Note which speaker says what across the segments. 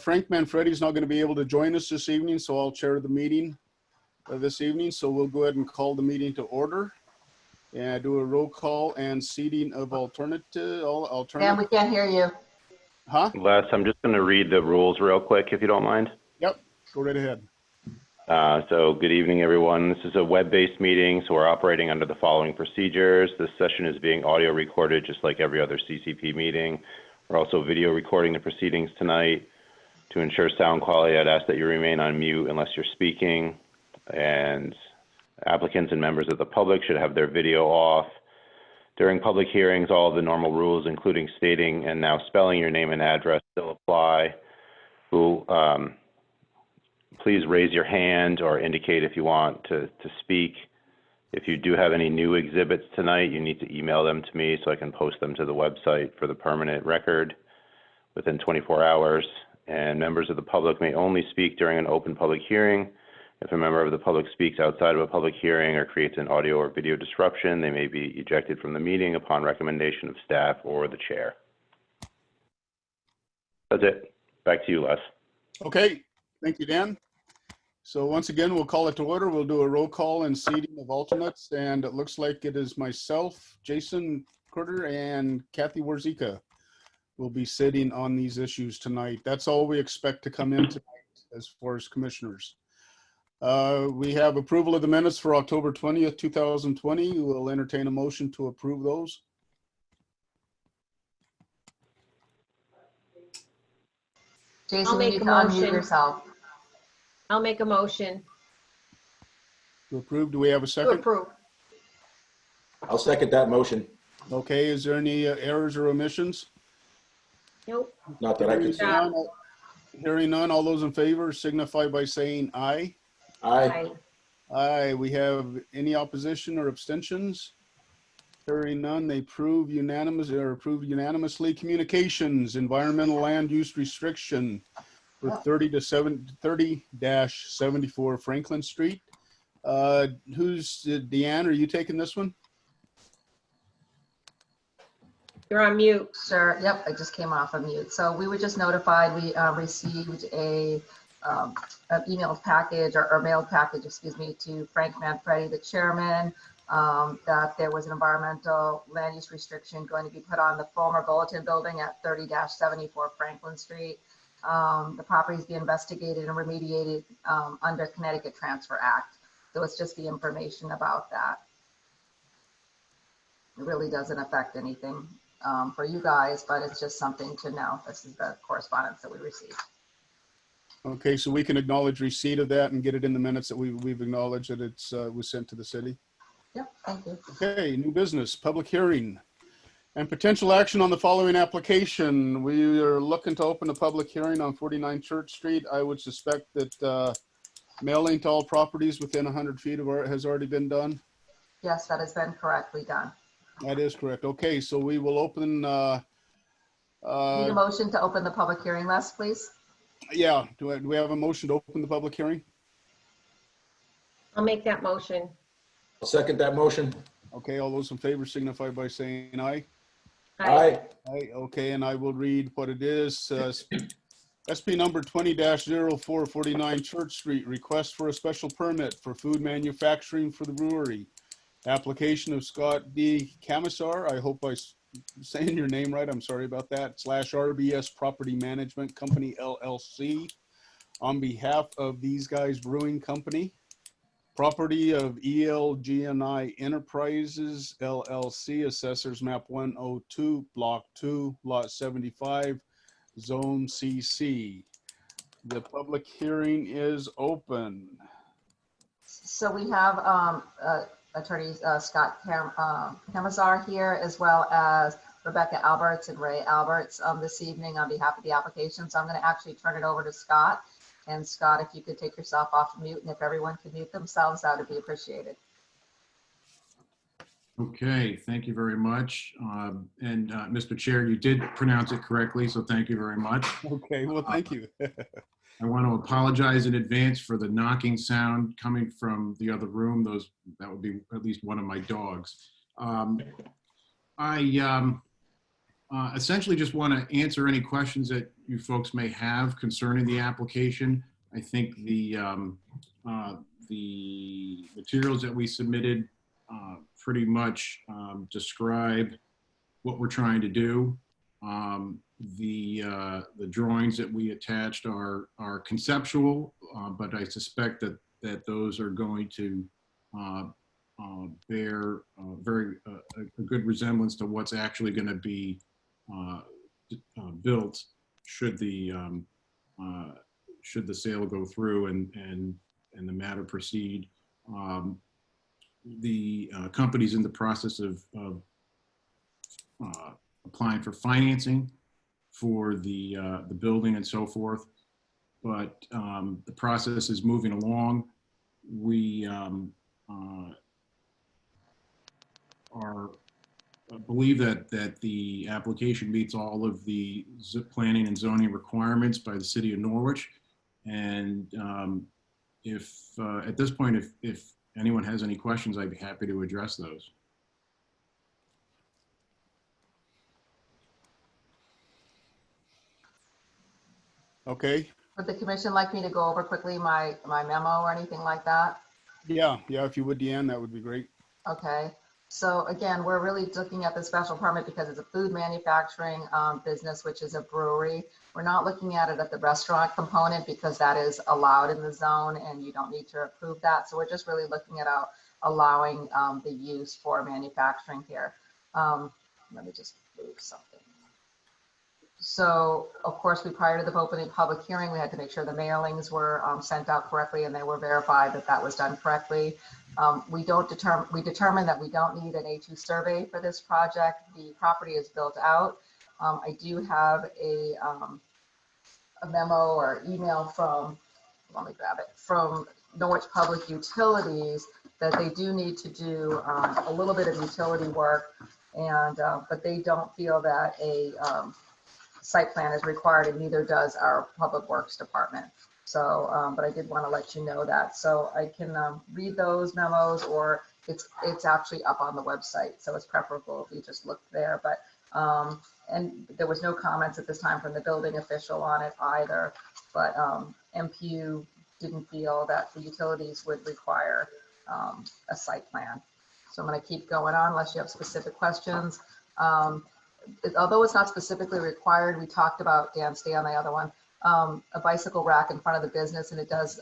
Speaker 1: Frank Manfredi is not going to be able to join us this evening, so I'll chair the meeting this evening. So we'll go ahead and call the meeting to order and do a roll call and seating of alternative.
Speaker 2: Dan, we can't hear you.
Speaker 1: Huh?
Speaker 3: Les, I'm just going to read the rules real quick, if you don't mind.
Speaker 1: Yep, go right ahead.
Speaker 3: So good evening, everyone. This is a web-based meeting, so we're operating under the following procedures. This session is being audio recorded just like every other CCP meeting. We're also video recording the proceedings tonight. To ensure sound quality, I'd ask that you remain on mute unless you're speaking. And applicants and members of the public should have their video off. During public hearings, all of the normal rules, including stating and now spelling your name and address, still apply. Please raise your hand or indicate if you want to speak. If you do have any new exhibits tonight, you need to email them to me so I can post them to the website for the permanent record within 24 hours. And members of the public may only speak during an open public hearing. If a member of the public speaks outside of a public hearing or creates an audio or video disruption, they may be ejected from the meeting upon recommendation of staff or the chair. That's it. Back to you, Les.
Speaker 1: Okay, thank you, Dan. So once again, we'll call it to order. We'll do a roll call and seating of alternates. And it looks like it is myself, Jason Carter, and Kathy Warzika will be sitting on these issues tonight. That's all we expect to come in tonight as far as commissioners. We have approval of the minutes for October 20th, 2020. We'll entertain a motion to approve those.
Speaker 2: Jason, you need to unmute yourself.
Speaker 4: I'll make a motion
Speaker 1: To approve, do we have a
Speaker 4: to
Speaker 1: second?
Speaker 4: approve.
Speaker 5: I'll second that motion.
Speaker 1: Okay, is there any errors or omissions?
Speaker 4: Nope.
Speaker 5: Not that I can see.
Speaker 1: Hearing none, all those in favor signify by saying aye.
Speaker 5: Aye.
Speaker 1: Aye. We have any opposition or abstentions? Hearing none, they approve unanimously. Communications, environmental land use restriction for 30-74 Franklin Street. Who's Deanne? Are you taking this one?
Speaker 4: You're on mute.
Speaker 2: Sure. Yep, I just came off of mute. So we were just notified we received an email package or mailed package, excuse me, to Frank Manfredi, the chairman, that there was an environmental land use restriction going to be put on the former bulletin building at 30-74 Franklin Street. The property is being investigated and remediated under Connecticut Transfer Act. So it's just the information about that. It really doesn't affect anything for you guys, but it's just something to know. This is the correspondence that we received.
Speaker 1: Okay, so we can acknowledge receipt of that and get it in the minutes that we've acknowledged that it's was sent to the city.
Speaker 2: Yep, thank you.
Speaker 1: Okay, new business, public hearing. And potential action on the following application. We are looking to open a public hearing on 49 Church Street. I would suspect that mailing to all properties within 100 feet of has already been done.
Speaker 2: Yes, that has been correctly done.
Speaker 1: That is correct. Okay, so we will open.
Speaker 2: Need a motion to open the public hearing, Les, please?
Speaker 1: Yeah, do we have a motion to open the public hearing?
Speaker 4: I'll make that motion.
Speaker 5: I'll second that motion.
Speaker 1: Okay, all those in favor signify by saying aye.
Speaker 5: Aye.
Speaker 1: Aye, okay, and I will read what it is. SP number 20-0449 Church Street, request for a special permit for food manufacturing for the brewery. Application of Scott D. Camisar, I hope I'm saying your name right, I'm sorry about that, / RBS Property Management Company, LLC, on behalf of These Guys Brewing Company. Property of ELGNI Enterprises, LLC, Assessors Map 102, Block 2, Lot 75, Zone CC. The public hearing is open.
Speaker 2: So we have Attorney Scott Camisar here, as well as Rebecca Alberts and Ray Alberts this evening on behalf of the application. So I'm going to actually turn it over to Scott. And Scott, if you could take yourself off mute, and if everyone could mute themselves, that would be appreciated.
Speaker 6: Okay, thank you very much. Mr. Chair, you did pronounce it correctly, so thank you very much.
Speaker 1: Okay, well, thank you.
Speaker 6: I want to apologize in advance for the knocking sound coming from the other room. That would be at least one of my dogs. Essentially, just want to answer any questions that you folks may have concerning the application. I think the materials that we submitted pretty much describe what we're trying to do. The drawings that we attached are conceptual, but I suspect that those are going to bear a good resemblance to what's actually going to be built should the sale go through and the matter proceed. The company's in the process of applying for financing for the building and so forth, but the process is moving along. We believe that the application meets all of the planning and zoning requirements by the city of Norwich. And if at this point, if anyone has any questions, I'd be happy to address those.
Speaker 1: Okay.
Speaker 2: Would the commission like me to go over quickly my memo or anything like that?
Speaker 1: Yeah, if you would, Deanne, that would be great.
Speaker 2: Okay, so again, we're really looking at the special permit because it's a food manufacturing business, which is a brewery. We're not looking at it at the restaurant component because that is allowed in the zone and you don't need to approve that. So we're just really looking at allowing the use for manufacturing here. Let me just move something. So of course, prior to the opening public hearing, we had to make sure the mailings were sent out correctly and they were verified that was done correctly. We determined that we don't need an A2 survey for this project. The property is built out. I do have a memo or email from, let me grab it, from Norwich Public Utilities that they do need to do a little bit of utility work, and but they don't feel that a site plan is required, and neither does our Public Works Department. So, but I did want to let you know that. So I can read those memos, or it's actually up on the website. So it's preferable if you just look there. But and there was no comments at this time from the building official on it either. But MPU didn't feel that the utilities would require a site plan. So I'm going to keep going on unless you have specific questions. Although it's not specifically required, we talked about, Dan, stay on the other one, a bicycle rack in front of the business, and it does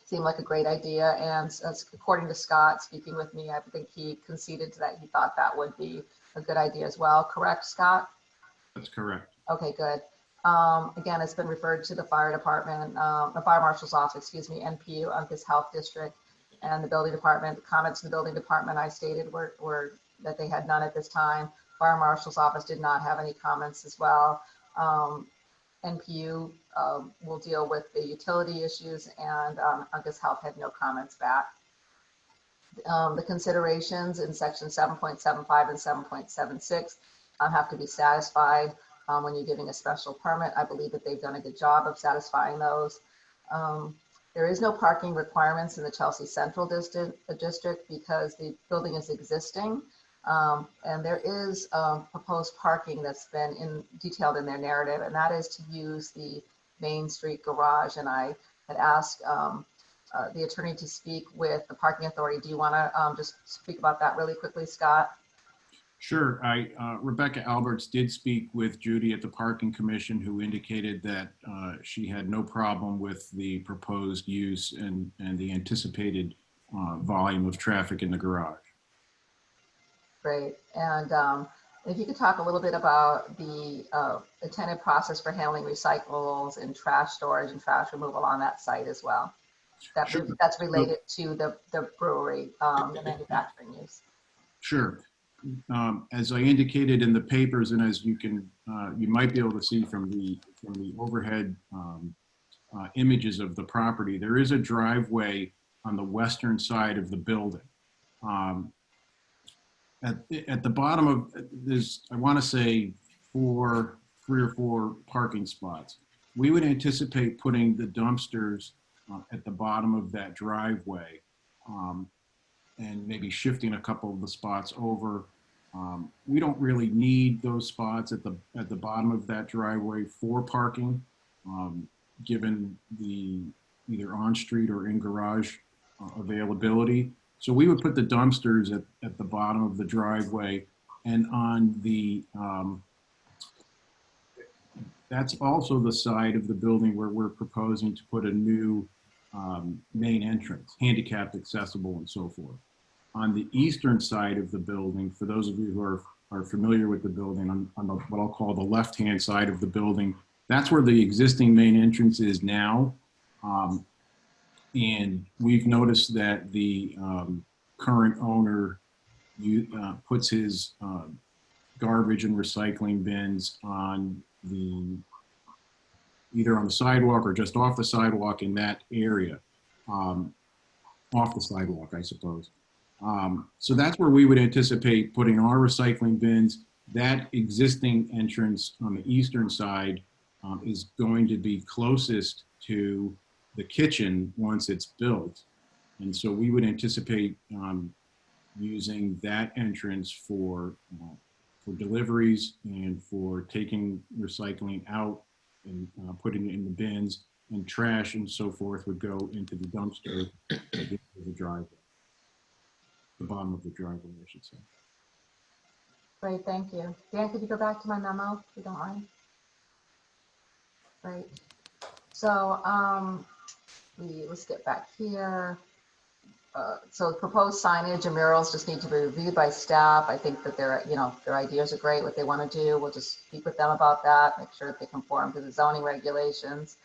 Speaker 2: seem like a great idea. And according to Scott speaking with me, I think he conceded to that. He thought that would be a good idea as well. Correct, Scott?
Speaker 6: That's correct.
Speaker 2: Okay, good. Again, it's been referred to the fire department, the fire marshal's office, excuse me, NPU, Uncas Health District, and the building department. The comments in the building department I stated were that they had none at this time. Fire marshal's office did not have any comments as well. NPU will deal with the utility issues, and Uncas Health had no comments back. The considerations in section 7.75 and 7.76 have to be satisfied when you're giving a special permit. I believe that they've done a good job of satisfying those. There is no parking requirements in the Chelsea Central district because the building is existing. And there is proposed parking that's been detailed in their narrative, and that is to use the Main Street garage. And I had asked the attorney to speak with the parking authority. Do you want to just speak about that really quickly, Scott?
Speaker 6: Sure. Rebecca Alberts did speak with Judy at the Parking Commission, who indicated that she had no problem with the proposed use and the anticipated volume of traffic in the garage.
Speaker 2: Great. And if you could talk a little bit about the attendant process for handling recyclables and trash storage and trash removal on that site as well.
Speaker 6: Sure.
Speaker 2: That's related to the brewery, the manufacturing use.
Speaker 6: Sure. As I indicated in the papers, and as you can, you might be able to see from the overhead images of the property, there is a driveway on the western side of the building. At the bottom of there's, I want to say, 3 or 4 parking spots. We would anticipate putting the dumpsters at the bottom of that driveway, and maybe shifting a couple of the spots over We don't really need those spots at the bottom of that driveway for parking, given the either on-street or in-garage availability. So we would put the dumpsters at the bottom of the driveway, and on the that's also the side of the building where we're proposing to put a new main entrance, handicapped accessible and so forth. On the eastern side of the building, for those of you who are familiar with the building, on the, what I'll call the left-hand side of the building, that's where the existing main entrance is now. And we've noticed that the current owner puts his garbage and recycling bins on either on the sidewalk or just off the sidewalk in that area, off the sidewalk, I suppose. So that's where we would anticipate putting our recycling bins. That existing entrance on the eastern side is going to be closest to the kitchen once it's built. And so we would anticipate using that entrance for deliveries and for taking recycling out and putting it in the bins, and trash and so forth would go into the dumpster at the end of the driveway. The bottom of the driveway, I should say.
Speaker 2: Great, thank you. Dan, could you go back to my memo, if you don't mind? Great. So let's get back here. So proposed signage and murals just need to be reviewed by staff. I think that their ideas are great, what they want to do. We'll just speak with them about that, make sure that they conform to the zoning regulations.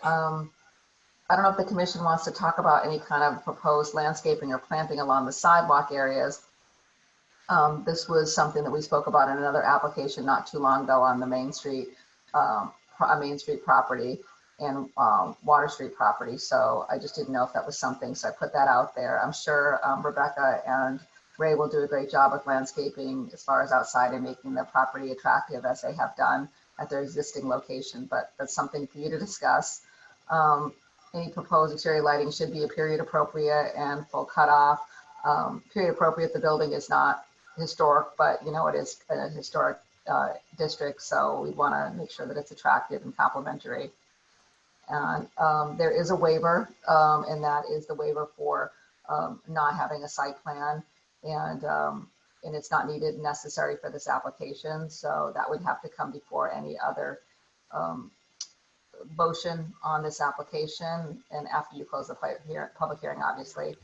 Speaker 2: I don't know if the commission wants to talk about any kind of proposed landscaping or planting along the sidewalk areas. This was something that we spoke about in another application not too long ago on the Main Street property and Water Street property. So I just didn't know if that was something, so I put that out there. I'm sure Rebecca and Ray will do a great job with landscaping as far as outside and making the property attractive as they have done at their existing location, but that's something for you to discuss. Any proposed exterior lighting should be a period appropriate and full cutoff. Period appropriate, the building is not historic, but it is a historic district, so we want to make sure that it's attractive and complementary. And there is a waiver, and that is the waiver for not having a site plan, and it's not needed necessary for this application. So that would have to come before any other motion on this application, and after you close the public hearing, obviously.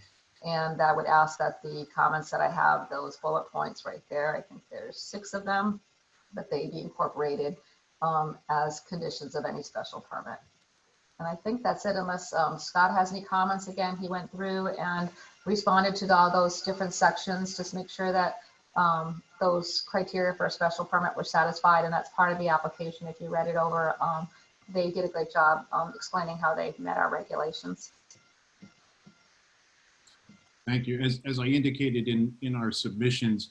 Speaker 2: And I would ask that the comments that I have, those bullet points right there, I think there's 6 of them, that they be incorporated as conditions of any special permit. And I think that's it, unless Scott has any comments. Again, he went through and responded to all those different sections, just make sure that those criteria for a special permit were satisfied, and that's part of the application. If you read it over, they did a great job explaining how they met our regulations.
Speaker 6: Thank you. As I indicated in our submissions,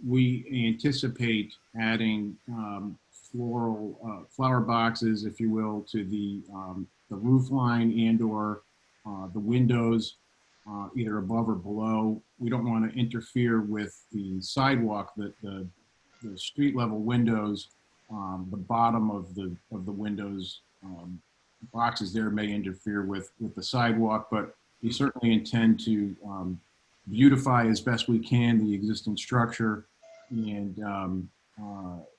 Speaker 6: we anticipate adding flower boxes, if you will, to the roof line and/or the windows, either above or below. We don't want to interfere with the sidewalk, the street level windows. The bottom of the windows boxes there may interfere with the sidewalk, but we certainly intend to beautify as best we can the existing structure and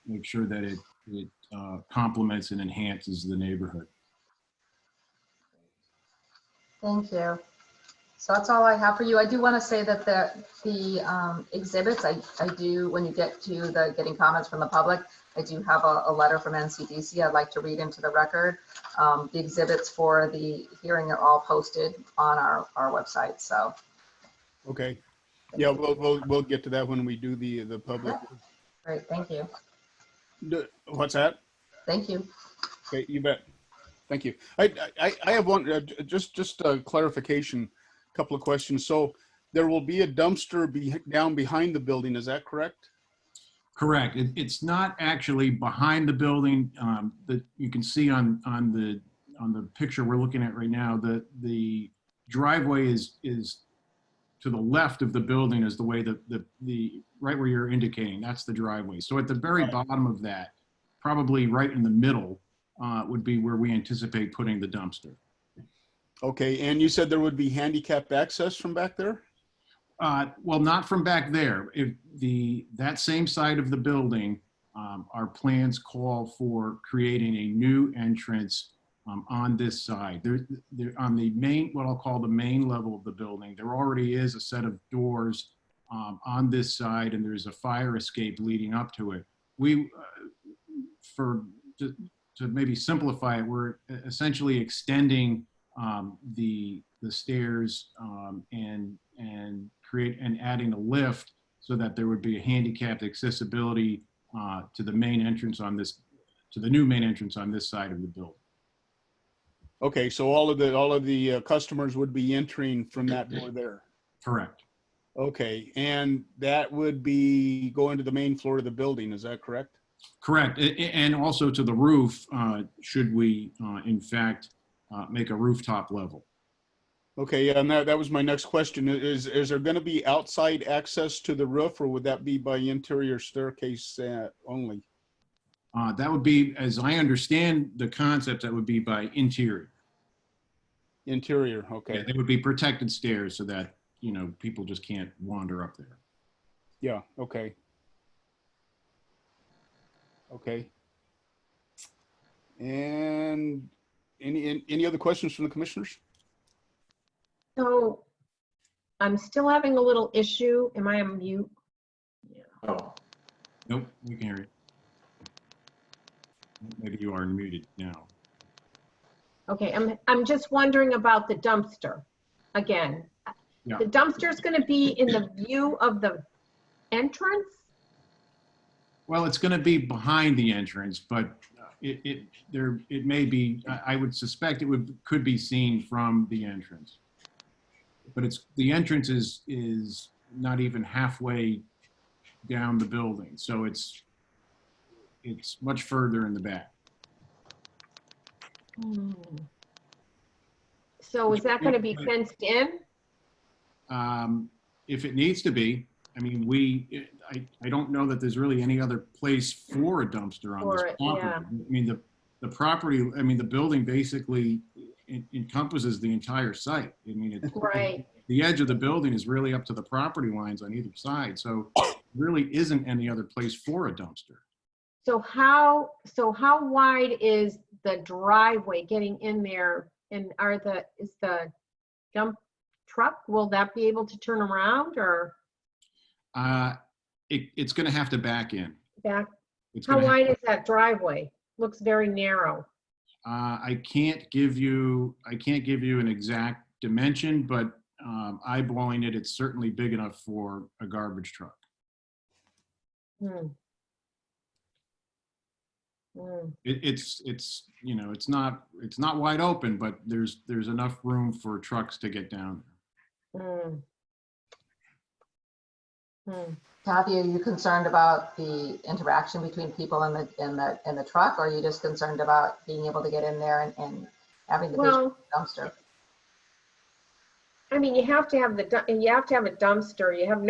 Speaker 6: make sure that it complements and enhances the neighborhood.
Speaker 2: Thank you. So that's all I have for you. I do want to say that the exhibits, I do, when you get to the getting comments from the public, I do have a letter from NCDC I'd like to read into the record. The exhibits for the hearing are all posted on our website, so.
Speaker 1: Okay. Yeah, we'll get to that when we do the public.
Speaker 2: Great, thank you.
Speaker 1: What's that?
Speaker 2: Thank you.
Speaker 1: Okay, you bet. Thank you. I have one, just a clarification, couple of questions. So there will be a dumpster down behind the building, is that correct?
Speaker 6: Correct. It's not actually behind the building that you can see on the picture we're looking at right now. The driveway is to the left of the building is the way right where you're indicating, that's the driveway. So at the very bottom of that, probably right in the middle, would be where we anticipate putting the dumpster.
Speaker 1: Okay, and you said there would be handicap access from back there?
Speaker 6: Well, not from back there. If that same side of the building, our plans call for creating a new entrance on this side. There on the main, what I'll call the main level of the building, there already is a set of doors on this side, and there's a fire escape leading up to it. To maybe simplify it, we're essentially extending the stairs and adding a lift so that there would be a handicapped accessibility to the main entrance to the new main entrance on this side of the building.
Speaker 1: Okay, so all of the customers would be entering from that door there.
Speaker 6: Correct.
Speaker 1: Okay, and that would be going to the main floor of the building, is that correct?
Speaker 6: Correct. And also to the roof, should we, in fact, make a rooftop level.
Speaker 1: Okay, yeah, and that was my next question. Is there going to be outside access to the roof, or would that be by interior staircase only?
Speaker 6: That would be, as I understand the concept, that would be by interior.
Speaker 1: Interior, okay.
Speaker 6: Yeah, they would be protected stairs so that, people just can't wander up there.
Speaker 1: Yeah, okay. Okay. And any other questions from the commissioners?
Speaker 4: So I'm still having a little issue. Am I on mute?
Speaker 5: Oh,
Speaker 6: Nope, we can hear you. Maybe you are muted now.
Speaker 4: Okay, I'm just wondering about the dumpster again.
Speaker 6: Yeah.
Speaker 4: The dumpster is going to be in the view of the entrance?
Speaker 6: Well, it's going to be behind the entrance, but it may be, I would suspect could be seen from the entrance. But the entrance is not even halfway down the building, so it's much further in the back.
Speaker 4: So is that going to be fenced in?
Speaker 6: If it needs to be, I mean, I don't know that there's really any other place for a dumpster on this property.
Speaker 4: Yeah.
Speaker 6: I mean, the property, I mean, the building basically encompasses the entire site. I mean,
Speaker 4: Right.
Speaker 6: The edge of the building is really up to the property lines on either side. So there really isn't any other place for a dumpster.
Speaker 4: So how wide is the driveway getting in there? And is the dump truck, will that be able to turn around or
Speaker 6: It's going to have to back in.
Speaker 4: back?
Speaker 6: It's
Speaker 4: How
Speaker 6: gonna
Speaker 4: wide is that driveway? Looks very narrow.
Speaker 6: I can't give you an exact dimension, but eyeballing it, it's certainly big enough for a garbage truck. It's not wide open, but there's enough room for trucks to get down there.
Speaker 2: Kathy, are you concerned about the interaction between people in the truck, or are you just concerned about being able to get in there and having the
Speaker 4: Well,
Speaker 2: dumpster?
Speaker 4: I mean, you have to have a dumpster. You have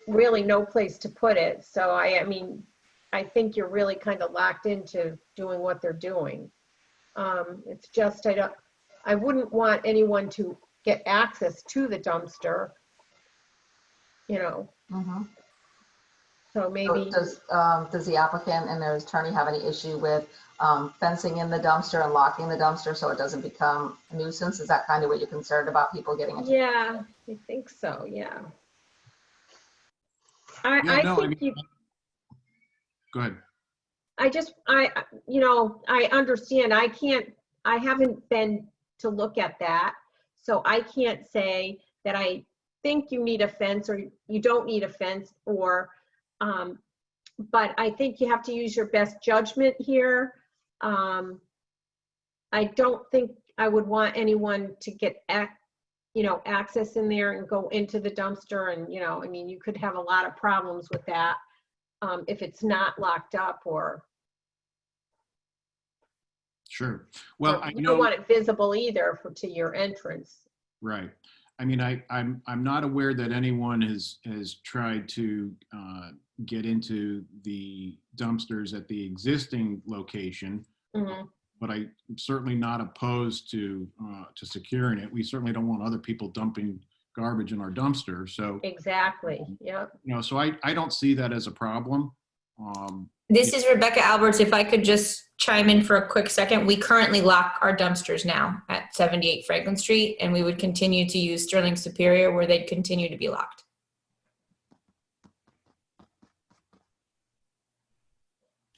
Speaker 4: really no place to put it. So I mean, I think you're really kind of locked into doing what they're doing. It's just, I wouldn't want anyone to get access to the dumpster,
Speaker 2: Mhm.
Speaker 4: So maybe.
Speaker 2: So does the applicant and their attorney have any issue with fencing in the dumpster and locking the dumpster so it doesn't become a nuisance? Is that kind of what you're concerned about, people getting into?
Speaker 4: Yeah, I think so, yeah. I think
Speaker 6: Go ahead.
Speaker 4: I understand. I haven't been to look at that. So I can't say that I think you need a fence or you don't need a fence but I think you have to use your best judgment here. I don't think I would want anyone to get access in there and go into the dumpster and, I mean, you could have a lot of problems with that if it's not locked up or.
Speaker 6: Sure. Well,
Speaker 4: you don't want it visible either to your entrance.
Speaker 6: Right. I mean, I'm not aware that anyone has tried to get into the dumpsters at the existing location,
Speaker 4: Mhm.
Speaker 6: but I'm certainly not opposed to securing it. We certainly don't want other people dumping garbage in our dumpster. So,
Speaker 4: Exactly, yep.
Speaker 6: so I don't see that as a problem.
Speaker 7: This is Rebecca Alberts. If I could just chime in for a quick second, we currently lock our dumpsters now at 78 Franklin Street, and we would continue to use Sterling Superior where they'd continue to be locked.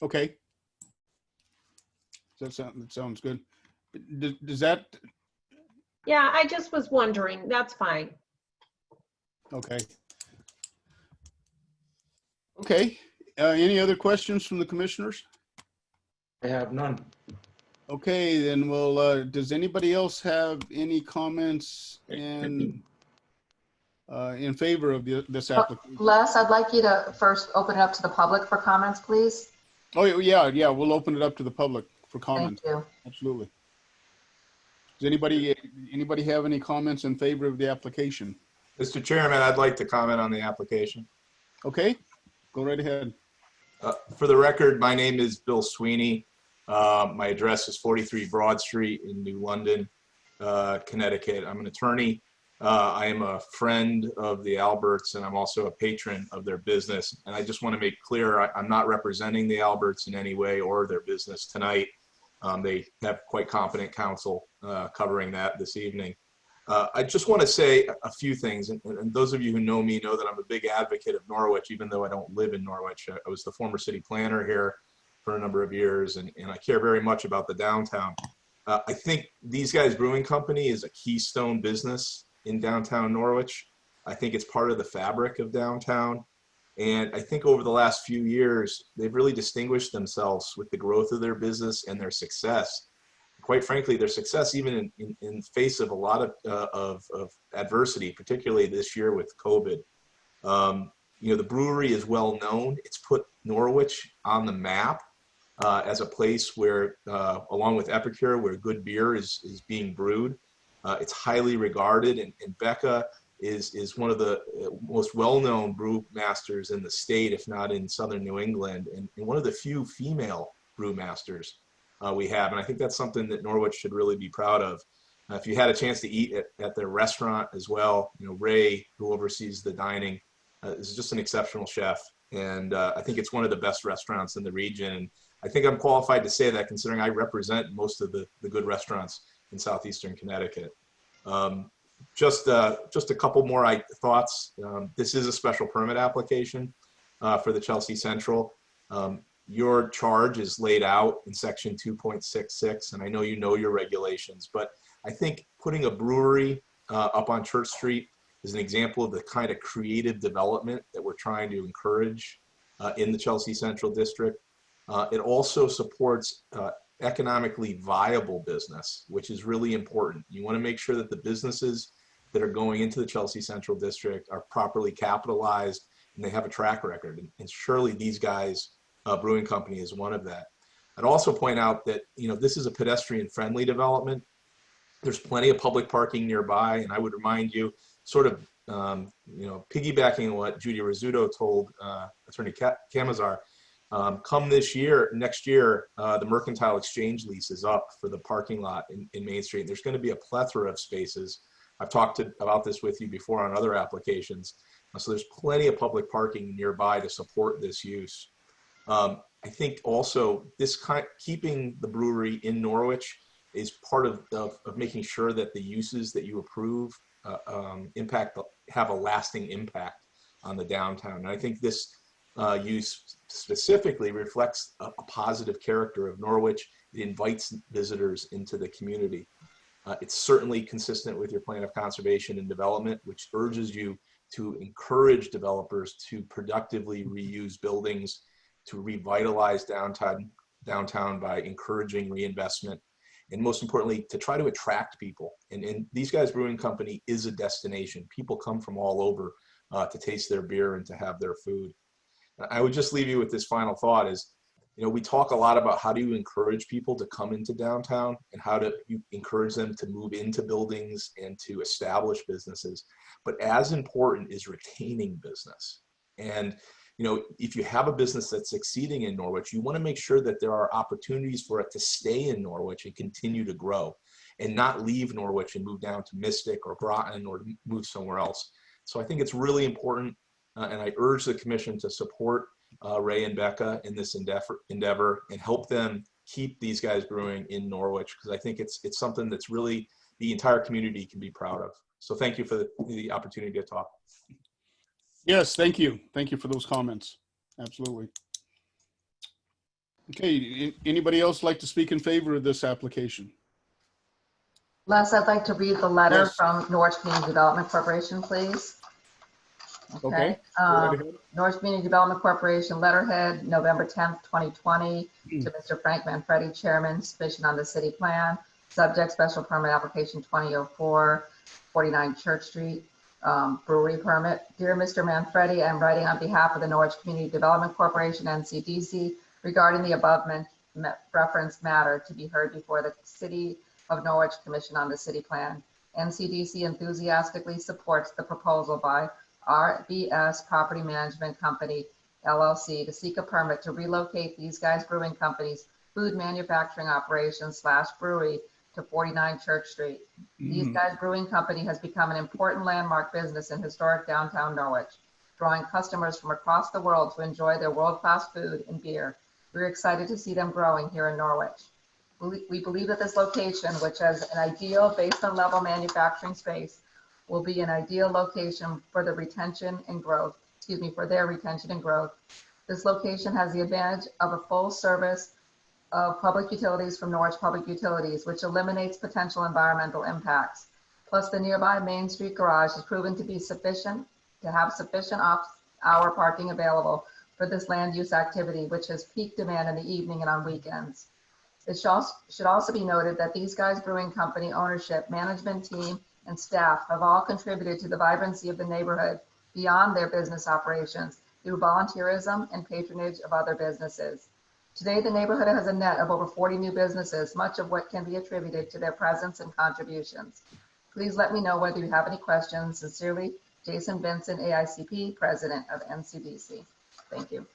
Speaker 1: Okay. That sounds good. Does that,
Speaker 4: Yeah, I just was wondering, that's fine.
Speaker 1: okay. Okay, any other questions from the commissioners?
Speaker 5: I have none.
Speaker 1: Okay, then we'll, does anybody else have any comments in favor of this application?
Speaker 2: Les, I'd like you to first open it up to the public for comments, please.
Speaker 1: Oh, yeah, we'll open it up to the public for
Speaker 2: Thank
Speaker 1: comments.
Speaker 2: you.
Speaker 1: Absolutely. Does anybody have any comments in favor of the application?
Speaker 8: Mr. Chairman, I'd like to comment on the application.
Speaker 1: Okay, go right ahead.
Speaker 8: For the record, my name is Bill Sweeney. My address is 43 Broad Street in New London, Connecticut. I'm an attorney. I am a friend of the Alberts, and I'm also a patron of their business. And I just want to make clear, I'm not representing the Alberts in any way or their business tonight. They have quite competent counsel covering that this evening. I just want to say a few things, and those of you who know me know that I'm a big advocate of Norwich, even though I don't live in Norwich. I was the former city planner here for a number of years, and I care very much about the downtown. I think These Guys Brewing Company is a keystone business in downtown Norwich. I think it's part of the fabric of downtown. And I think over the last few years, they've really distinguished themselves with the growth of their business and their success. Quite frankly, their success even in face of a lot of adversity, particularly this year with COVID. The brewery is well known. It's put Norwich on the map as a place where, along with Epicure, where good beer is being brewed. It's highly regarded, and Becca is one of the most well-known brewmasters in the state, if not in southern New England, and one of the few female brewmasters we have. And I think that's something that Norwich should really be proud of. If you had a chance to eat at their restaurant as well, Ray, who oversees the dining, is just an exceptional chef. And I think it's one of the best restaurants in the region. And I think I'm qualified to say that, considering I represent most of the good restaurants in southeastern Connecticut. Just a couple more thoughts. This is a special permit application for the Chelsea Central. Your charge is laid out in section 2.66, and I know you know your regulations, but I think putting a brewery up on Church Street is an example of the kind of creative development that we're trying to encourage in the Chelsea Central District. It also supports economically viable business, which is really important. You want to make sure that the businesses that are going into the Chelsea Central District are properly capitalized and they have a track record. And surely These Guys Brewing Company is one of that. I'd also point out that this is a pedestrian-friendly development. There's plenty of public parking nearby, and I would remind you, sort of piggybacking on what Judy Rizzuto told Attorney Camazar. Come next year, the Mercantile Exchange lease is up for the parking lot in Main Street. There's going to be a plethora of spaces. I've talked about this with you before on other applications. So there's plenty of public parking nearby to support this use. I think also keeping the brewery in Norwich is part of making sure that the uses that you approve have a lasting impact on the downtown. And I think this use specifically reflects a positive character of Norwich. It invites visitors into the community. It's certainly consistent with your plan of conservation and development, which urges you to encourage developers to productively reuse buildings, to revitalize downtown by encouraging reinvestment, and most importantly, to try to attract people. And These Guys Brewing Company is a destination. People come from all over to taste their beer and to have their food. I would just leave you with this final thought is, we talk a lot about how do you encourage people to come into downtown and how do you encourage them to move into buildings and to establish businesses. But as important is retaining business. And, if you have a business that's succeeding in Norwich, you want to make sure that there are opportunities for it to stay in Norwich and continue to grow and not leave Norwich and move down to Mystic or Groton or move somewhere else. So I think it's really important. And I urge the commission to support Ray and Becca in this endeavor and help them keep these guys brewing in Norwich, because I think it's something that's really the entire community can be proud of. So thank you for the opportunity to talk.
Speaker 1: Yes, thank you. Thank you for those comments. Absolutely. Okay, anybody else like to speak in favor of this application?
Speaker 2: Les, I'd like to read the letter
Speaker 1: Yes.
Speaker 2: from Norwich Community Development Corporation, please.
Speaker 1: Okay. Go right ahead.
Speaker 2: Norwich Community Development Corporation letterhead, November 10th, 2020, to Mr. Frank Manfredi, Chairman, submission on the city plan, subject special permit application 2004, 49 Church Street, brewery permit. Dear Mr. Manfredi, I'm writing on behalf of the Norwich Community Development Corporation, NCDC, regarding the above referenced matter to be heard before the City of Norwich Commission on the City Plan. NCDC enthusiastically supports the proposal by RBS Property Management Company, LLC, to seek a permit to relocate These Guys Brewing Company's food manufacturing operations / brewery to 49 Church Street. These Guys Brewing Company has become an important landmark business in historic downtown Norwich, drawing customers from across the world to enjoy their world-class food and beer. We're excited to see them growing here in Norwich. We believe that this location, which has an ideal basement level manufacturing space, will be an ideal location for the retention and growth, for their retention and growth. This location has the advantage of a full service of public utilities from Norwich Public Utilities, which eliminates potential environmental impacts. Plus, the nearby Main Street garage has proven to be sufficient to have sufficient off-hour parking available for this land use activity, which has peak demand in the evening and on weekends. It should also be noted that These Guys Brewing Company ownership, management team, and staff have all contributed to the vibrancy of the neighborhood beyond their business operations through volunteerism and patronage of other businesses. Today, the neighborhood has a net of over 40 new businesses, much of what can be attributed to their presence and contributions. Please let me know whether you have any questions. Sincerely, Jason Vincent, AICP, President of NCDC. Thank you.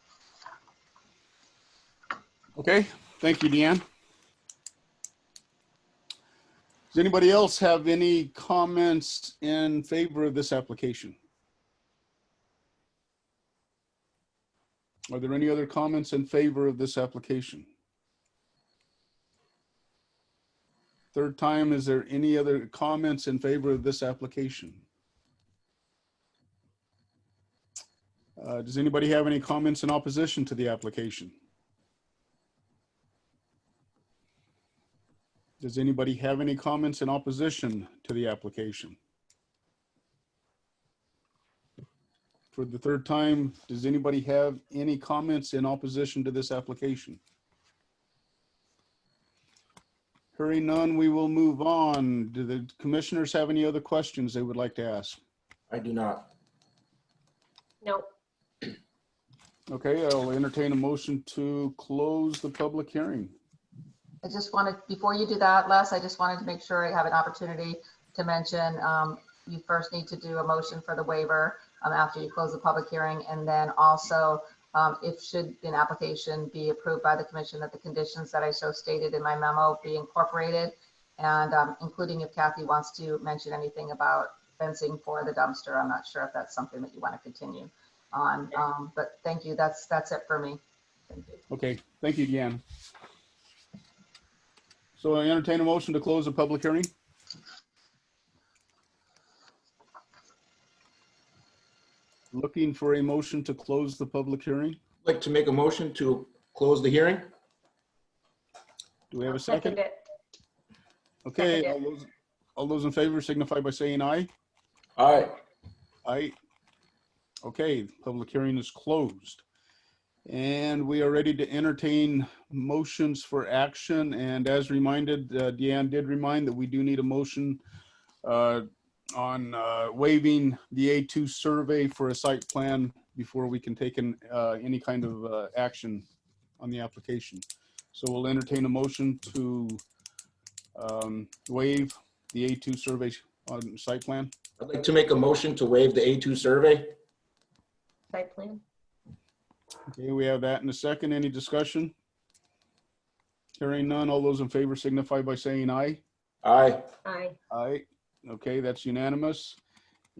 Speaker 1: Okay, thank you, Deanne. Does anybody else have any comments in favor of this application? Are there any other comments in favor of this application? Third time, is there any other comments in favor of this application? Does anybody have any comments in opposition to the application? Does anybody have any comments in opposition to the application? For the third time, does anybody have any comments in opposition to this application? Hearing none, we will move on. Do the commissioners have any other questions they would like to ask?
Speaker 5: I do not.
Speaker 4: No.
Speaker 1: Okay, I'll entertain a motion to close the public hearing.
Speaker 2: I just wanted, before you do that, Les, I just wanted to make sure I have an opportunity to mention you first need to do a motion for the waiver after you close the public hearing, and then also if should an application be approved by the commission, that the conditions that I so stated in my memo be incorporated, and including if Kathy wants to mention anything about fencing for the dumpster. I'm not sure if that's something that you want to continue on, but thank you. That's it for me. Thank you.
Speaker 1: Okay, thank you, Deanne. So I entertain a motion to close the public hearing. Looking for a motion to close the public hearing.
Speaker 5: I'd like to make a motion to close the hearing.
Speaker 1: Do we have a
Speaker 4: I'll
Speaker 1: second?
Speaker 4: it.
Speaker 1: Okay,
Speaker 4: Second
Speaker 1: all those in favor signify by saying aye.
Speaker 5: Aye.
Speaker 1: Aye. Okay, public hearing is closed. And we are ready to entertain motions for action. And as reminded, Deanne did remind that we do need a motion on waiving the A2 survey for a site plan before we can take any kind of action on the application. So we'll entertain a motion to waive the A2 survey on site plan.
Speaker 5: I'd like to make a motion to waive the A2 survey.
Speaker 4: Site plan?
Speaker 1: Okay, we have that in a second. Any discussion? Hearing none. All those in favor signify by saying aye.
Speaker 5: Aye.
Speaker 4: Aye.
Speaker 1: Aye. Okay, that's unanimous.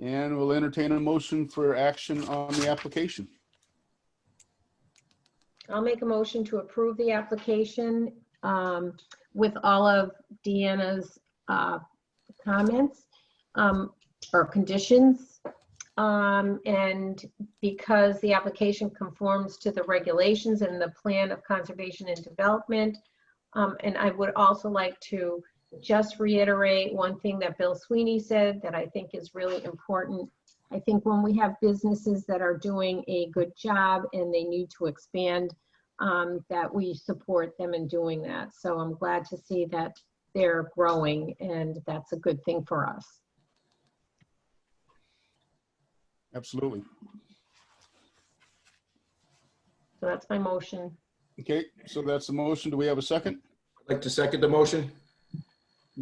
Speaker 1: And we'll entertain a motion for action on the application.
Speaker 4: I'll make a motion to approve the application with all of Deanna's comments or conditions. And because the application conforms to the regulations and the plan of conservation and development. And I would also like to just reiterate one thing that Bill Sweeney said that I think is really important. I think when we have businesses that are doing a good job and they need to expand, that we support them in doing that. So I'm glad to see that they're growing, and that's a good thing for us.
Speaker 1: Absolutely.
Speaker 4: So that's my motion.
Speaker 1: Okay, so that's the motion. Do we have a second?
Speaker 5: I'd like to second the motion.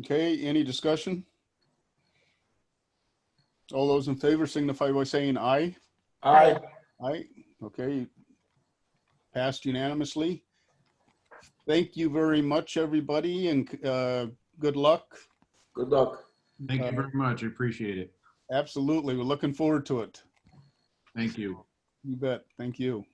Speaker 1: Okay, any discussion? All those in favor signify by saying aye.
Speaker 5: Aye.
Speaker 1: Aye, okay. Passed unanimously. Thank you very much, everybody, and good luck.
Speaker 5: Good luck.
Speaker 6: Thank you very much. I appreciate it.
Speaker 1: Absolutely, we're looking forward to it.
Speaker 6: Thank you.
Speaker 1: You bet, thank you.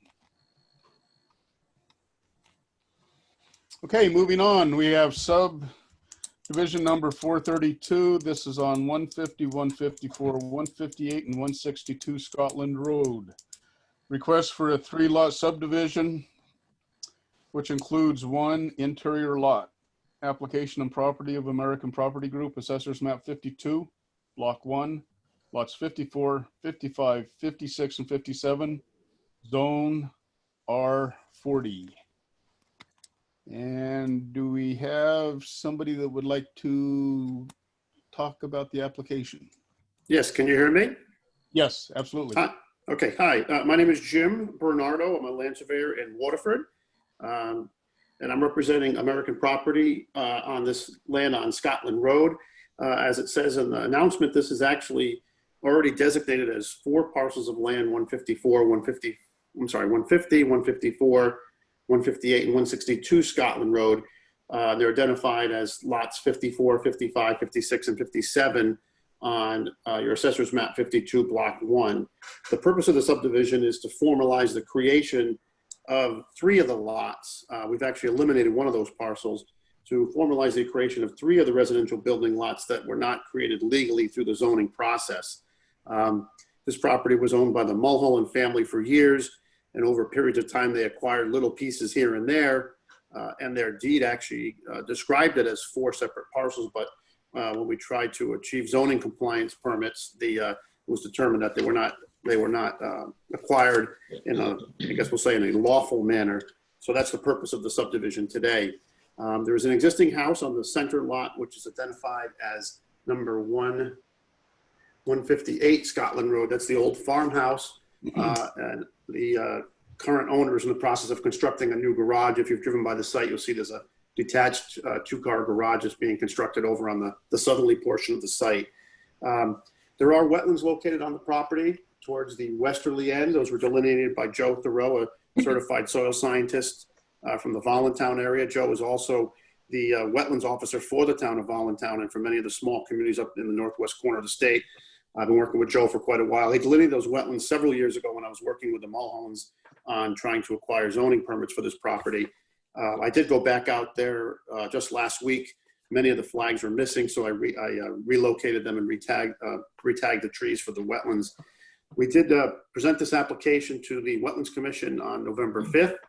Speaker 1: Okay, moving on, we have subdivision number 432. This is on 150, 154, 158, and 162 Scotland Road. Request for a 3-lot subdivision, which includes 1 interior lot. Application and property of American Property Group, Assessors Map 52, Block 1, lots 54, 55, 56, and 57, Zone R40. And do we have somebody that would like to talk about the application?
Speaker 9: Yes, can you hear me?
Speaker 1: Yes, absolutely.
Speaker 9: Okay, hi. My name is Jim Bernardo. I'm a land surveyor in Waterford. And I'm representing American Property on this land on Scotland Road. As it says in the announcement, this is actually already designated as 4 parcels of land, 154, 150, 154, 158, and 162 Scotland Road. They're identified as lots 54, 55, 56, and 57 on your Assessor's Map 52, Block 1. The purpose of the subdivision is to formalize the creation of 3 of the lots. We've actually eliminated one of those parcels to formalize the creation of 3 of the residential building lots that were not created legally through the zoning process. This property was owned by the Mulholland family for years, and over periods of time, they acquired little pieces here and there, and their deed actually described it as 4 separate parcels, but when we tried to achieve zoning compliance permits, it was determined that they were not acquired in a, I guess we'll say, in a lawful manner. So that's the purpose of the subdivision today. There is an existing house on the center lot, which is identified as number 158 Scotland Road. That's the old farmhouse. And the current owner is in the process of constructing a new garage. If you've driven by the site, you'll see there's a detached 2-car garage that's being constructed over on the southerly portion of the site. There are wetlands located on the property towards the westerly end. Those were delineated by Joe Thoreau, a certified soil scientist from the Voluntown area. Joe is also the wetlands officer for the town of Voluntown and for many of the small communities up in the northwest corner of the state. I've been working with Joe for quite a while. He delineated those wetlands several years ago when I was working with the Mulhollands on trying to acquire zoning permits for this property. I did go back out there just last week. Many of the flags were missing, so I relocated them and retagged the trees for the wetlands. We did present this application to the Wetlands Commission on November 5th,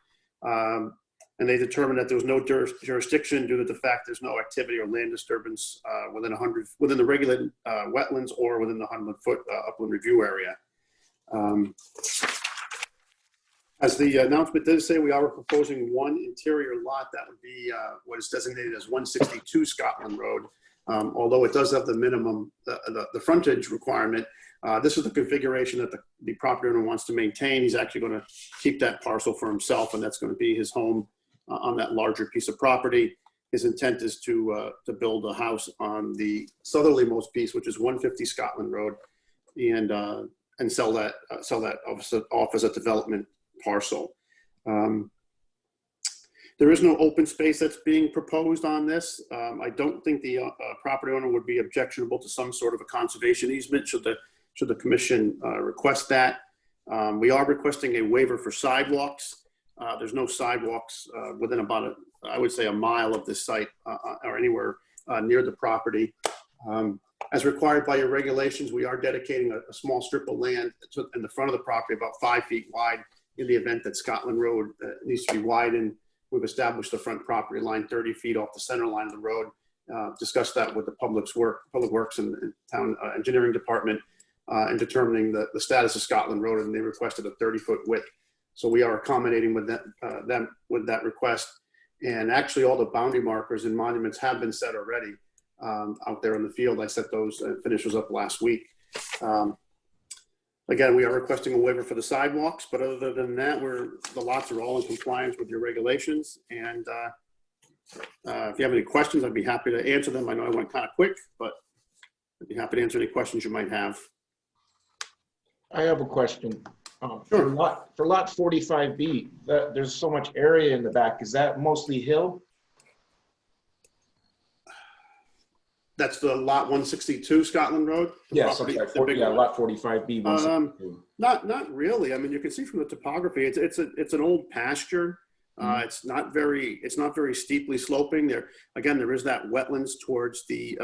Speaker 9: and they determined that there was no jurisdiction due to the fact there's no activity or land disturbance within the regulated wetlands or within the 100-foot upland review area. As the announcement did say, we are proposing 1 interior lot that would be what is designated as 162 Scotland Road. Although it does have the minimum, the frontage requirement, this is the configuration that the property owner wants to maintain. He's actually going to keep that parcel for himself, and that's going to be his home on that larger piece of property. His intent is to build a house on the southerlymost piece, which is 150 Scotland Road, and sell that off as a development parcel. There is no open space that's being proposed on this. I don't think the property owner would be objectionable to some sort of a conservation easement should the commission request that. We are requesting a waiver for sidewalks. There's no sidewalks within about, I would say, a mile of this site or anywhere near the property. As required by your regulations, we are dedicating a small strip of land in the front of the property, about 5 feet wide, in the event that Scotland Road needs to be widened. We've established the front property line 30 feet off the center line of the road. Discussed that with the Public Works and Town Engineering Department in determining the status of Scotland Road, and they requested a 30-foot width. So we are accommodating with them with that request. And actually, all the boundary markers and monuments have been set already out there in the field. I set those finishes up last week. Again, we are requesting a waiver for the sidewalks, but other than that, the lots are all in compliance with your regulations. And if you have any questions, I'd be happy to answer them. I know I went kind of quick, but I'd be happy to answer any questions you might have.
Speaker 5: I have a question.
Speaker 9: Sure.
Speaker 5: For lot 45B, there's so much area in the back. Is that mostly hill?
Speaker 9: That's the lot 162 Scotland Road?
Speaker 5: Yes,
Speaker 9: Property,
Speaker 5: okay. lot 45B. 162.
Speaker 9: Not really. I mean, you can see from the topography, it's an old pasture. It's not very steeply sloping. There is that wetlands towards the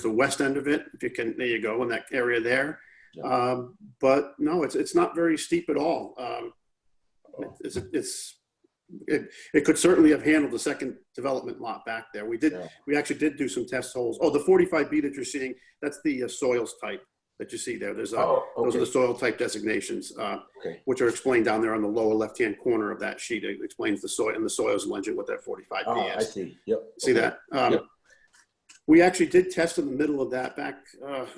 Speaker 9: west end of it. If you can, there you go, in that area there. Yeah. But no, it's not very steep at all. It could certainly have handled the second development lot back there. We actually did do some test holes. Oh, the 45B that you're seeing, that's the soils type that you see there. Those are the soil type designations, which are explained down there on the lower left-hand corner of that sheet. It explains the soil and the soils legend, what that 45B is.
Speaker 5: I see. Yep.
Speaker 9: See that? Yep. We actually did test in the middle of that back,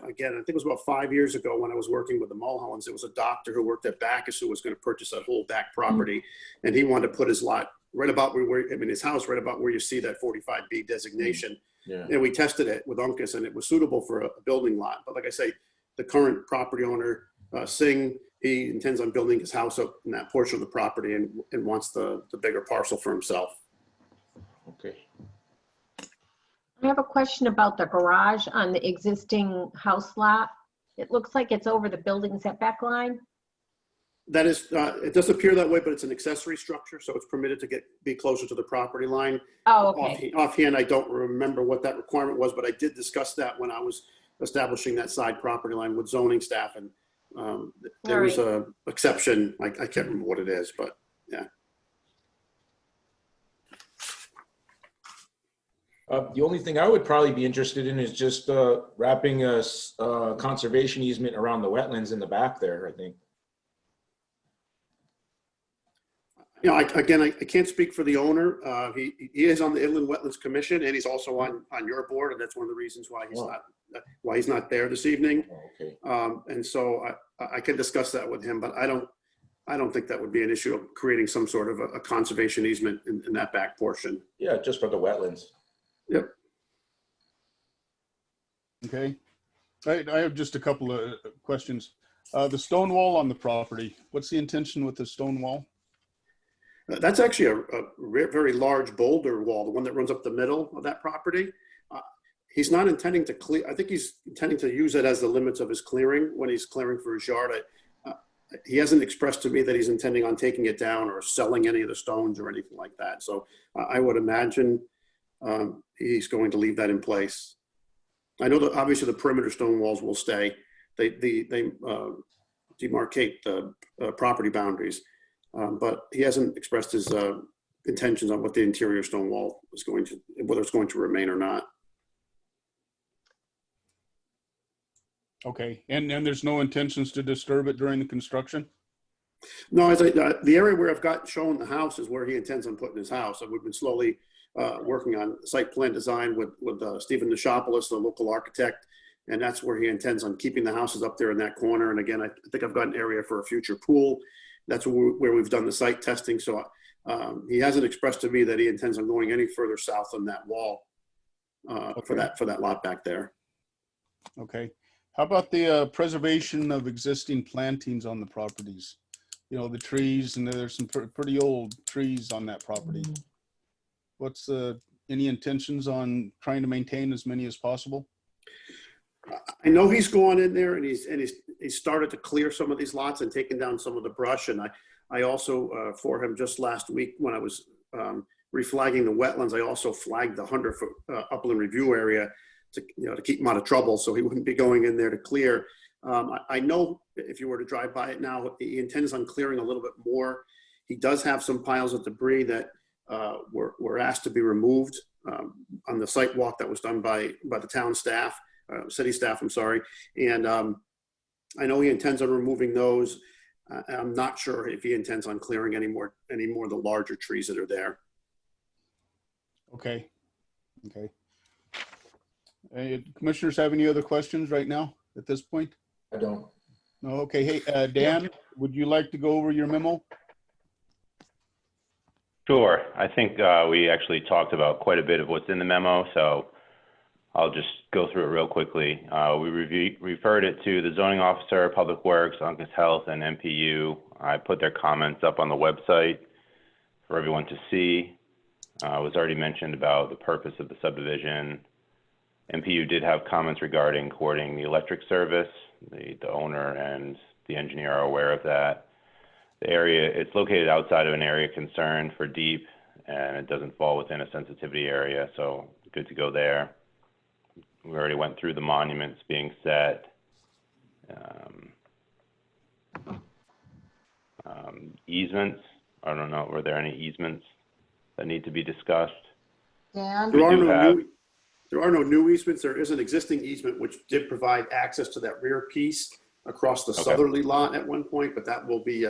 Speaker 9: again, I think it was about 5 years ago when I was working with the Mulhollands. It was a doctor who worked at Bacchus who was going to purchase that whole back property. And he wanted to put his lot right about his house right about where you see that 45B designation. Yeah. And we tested it with Uncas, and it was suitable for a building lot. But like I say, the current property owner, Singh, he intends on building his house up in that portion of the property and wants the bigger parcel for himself.
Speaker 5: Okay.
Speaker 4: I have a question about the garage on the existing house lot. It looks like it's over the building setback line.
Speaker 9: That is, it does appear that way, but it's an accessory structure, so it's permitted to be closer to the property line.
Speaker 4: Oh, okay.
Speaker 9: Offhand, I don't remember what that requirement was, but I did discuss that when I was establishing that side property line with zoning staff, and there was a exception. I can't remember what it is, but yeah.
Speaker 5: The only thing I would probably be interested in is just wrapping a conservation easement around the wetlands in the back there, I think.
Speaker 9: You know, I can't speak for the owner. He is on the Inland Wetlands Commission, and he's also on your board, and that's one of the reasons why he's not there this evening.
Speaker 5: Oh, okay.
Speaker 9: And so I can discuss that with him, but I don't think that would be an issue of creating some sort of a conservation easement in that back portion.
Speaker 5: Yeah, just for the wetlands.
Speaker 9: Yep.
Speaker 1: Okay. I have just a couple of questions. The stone wall on the property, what's the intention with the stone wall?
Speaker 9: That's actually a very large boulder wall, the one that runs up the middle of that property. He's not intending to clear. I think he's intending to use it as the limits of his clearing when he's clearing for his yard. He hasn't expressed to me that he's intending on taking it down or selling any of the stones or anything like that. So I would imagine he's going to leave that in place. I know that obviously the perimeter stone walls will stay. They demarcate the property boundaries, but he hasn't expressed his intentions on what the interior stone wall is going to, whether it's going to remain or not.
Speaker 1: Okay, and there's no intentions to disturb it during the construction?
Speaker 9: No, the area where I've got shown the house is where he intends on putting his house. And we've been slowly working on site plan design with Stephen Nishopoulos, the local architect. And that's where he intends on keeping the houses up there in that corner. And again, I think I've got an area for a future pool. That's where we've done the site testing. So he hasn't expressed to me that he intends on going any further south on that wall for that lot back there.
Speaker 1: Okay. How about the preservation of existing plantings on the properties? You know, the trees, and there's some pretty old trees on that property. What's any intentions on trying to maintain as many as possible?
Speaker 9: I know he's gone in there and he's started to clear some of these lots and taken down some of the brush. And I also, for him just last week when I was reflagging the wetlands, I also flagged the 100-foot upland review area to keep him out of trouble, so he wouldn't be going in there to clear. I know if you were to drive by it now, he intends on clearing a little bit more. He does have some piles of debris that were asked to be removed on the site walk that was done by the town staff, city staff, I'm sorry. And I know he intends on removing those. I'm not sure if he intends on clearing any more of the larger trees that are there.
Speaker 1: Okay. Okay. Commissioners have any other questions right now at this point?
Speaker 5: I don't.
Speaker 1: No. Okay. Hey, Dan, would you like to go over your memo?
Speaker 3: Sure. I think we actually talked about quite a bit of what's in the memo, so I'll just go through it real quickly. We referred it to the zoning officer, Public Works, Uncas Health, and MPU. I put their comments up on the website for everyone to see. It was already mentioned about the purpose of the subdivision. MPU did have comments regarding coordinating the electric service. The owner and the engineer are aware of that. The area, it's located outside of an area concerned for deep, and it doesn't fall within a sensitivity area, so good to go there. We already went through the monuments being set. Easements, I don't know, were there any easements that need to be discussed?
Speaker 2: Dan?
Speaker 9: There are no new easements. There is an existing easement which did provide access to that rear piece across the southerly lot at one point, but that will be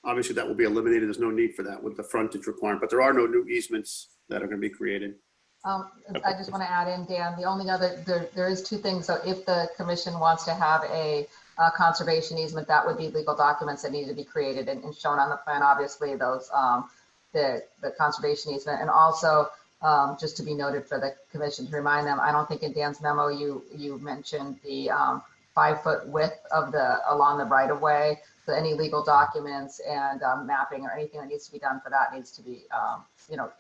Speaker 9: obviously that will be eliminated. There's no need for that with the frontage requirement, but there are no new easements that are going to be created.
Speaker 2: I just want to add in, Dan, the only other, there is two things. So if the commission wants to have a conservation easement, that would be legal documents that need to be created and shown on the plan, obviously those, the conservation easement. And also just to be noted for the commission to remind them, I don't think in Dan's memo, you mentioned the 5-foot width of along the right of way. So any legal documents and mapping or anything that needs to be done for that needs to be,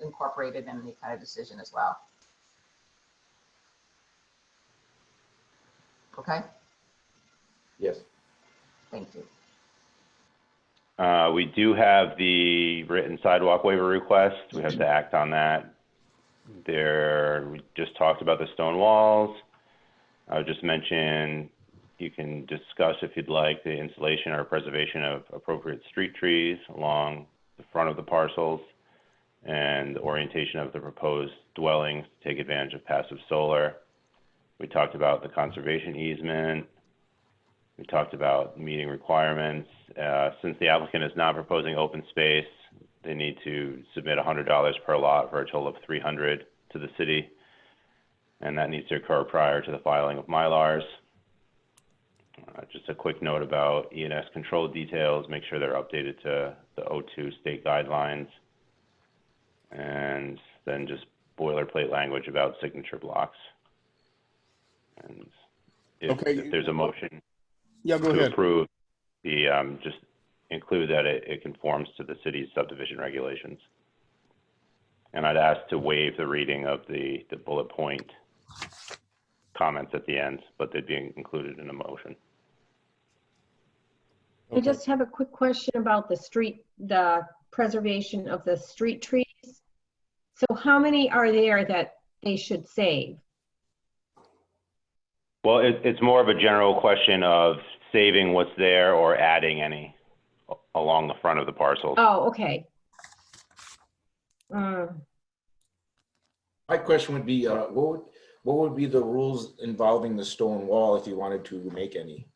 Speaker 2: incorporated in any kind of decision as well. Okay.
Speaker 5: Yes.
Speaker 2: Thank you.
Speaker 3: We do have the written sidewalk waiver request. We have to act on that. We just talked about the stone walls. I would just mention you can discuss, if you'd like, the installation or preservation of appropriate street trees along the front of the parcels and the orientation of the proposed dwellings to take advantage of passive solar. We talked about the conservation easement. We talked about meeting requirements. Since the applicant is not proposing open space, they need to submit $100 per lot for a total of $300 to the city, and that needs to occur prior to the filing of Mylars. Just a quick note about E&S control details, make sure they're updated to the O2 state guidelines, and then just boilerplate language about signature blocks. And if there's a motion
Speaker 1: Yeah, go
Speaker 3: to
Speaker 1: ahead.
Speaker 3: approve, just include that it conforms to the city's subdivision regulations. And I'd ask to waive the reading of the bullet point comments at the end, but they'd be included in a motion.
Speaker 4: I just have a quick question about the preservation of the street trees. So how many are there that they should save?
Speaker 3: Well, it's more of a general question of saving what's there or adding any along the front of the parcel.
Speaker 4: Oh, okay.
Speaker 5: My question would be, what would be the rules involving the stone wall if you wanted to make any?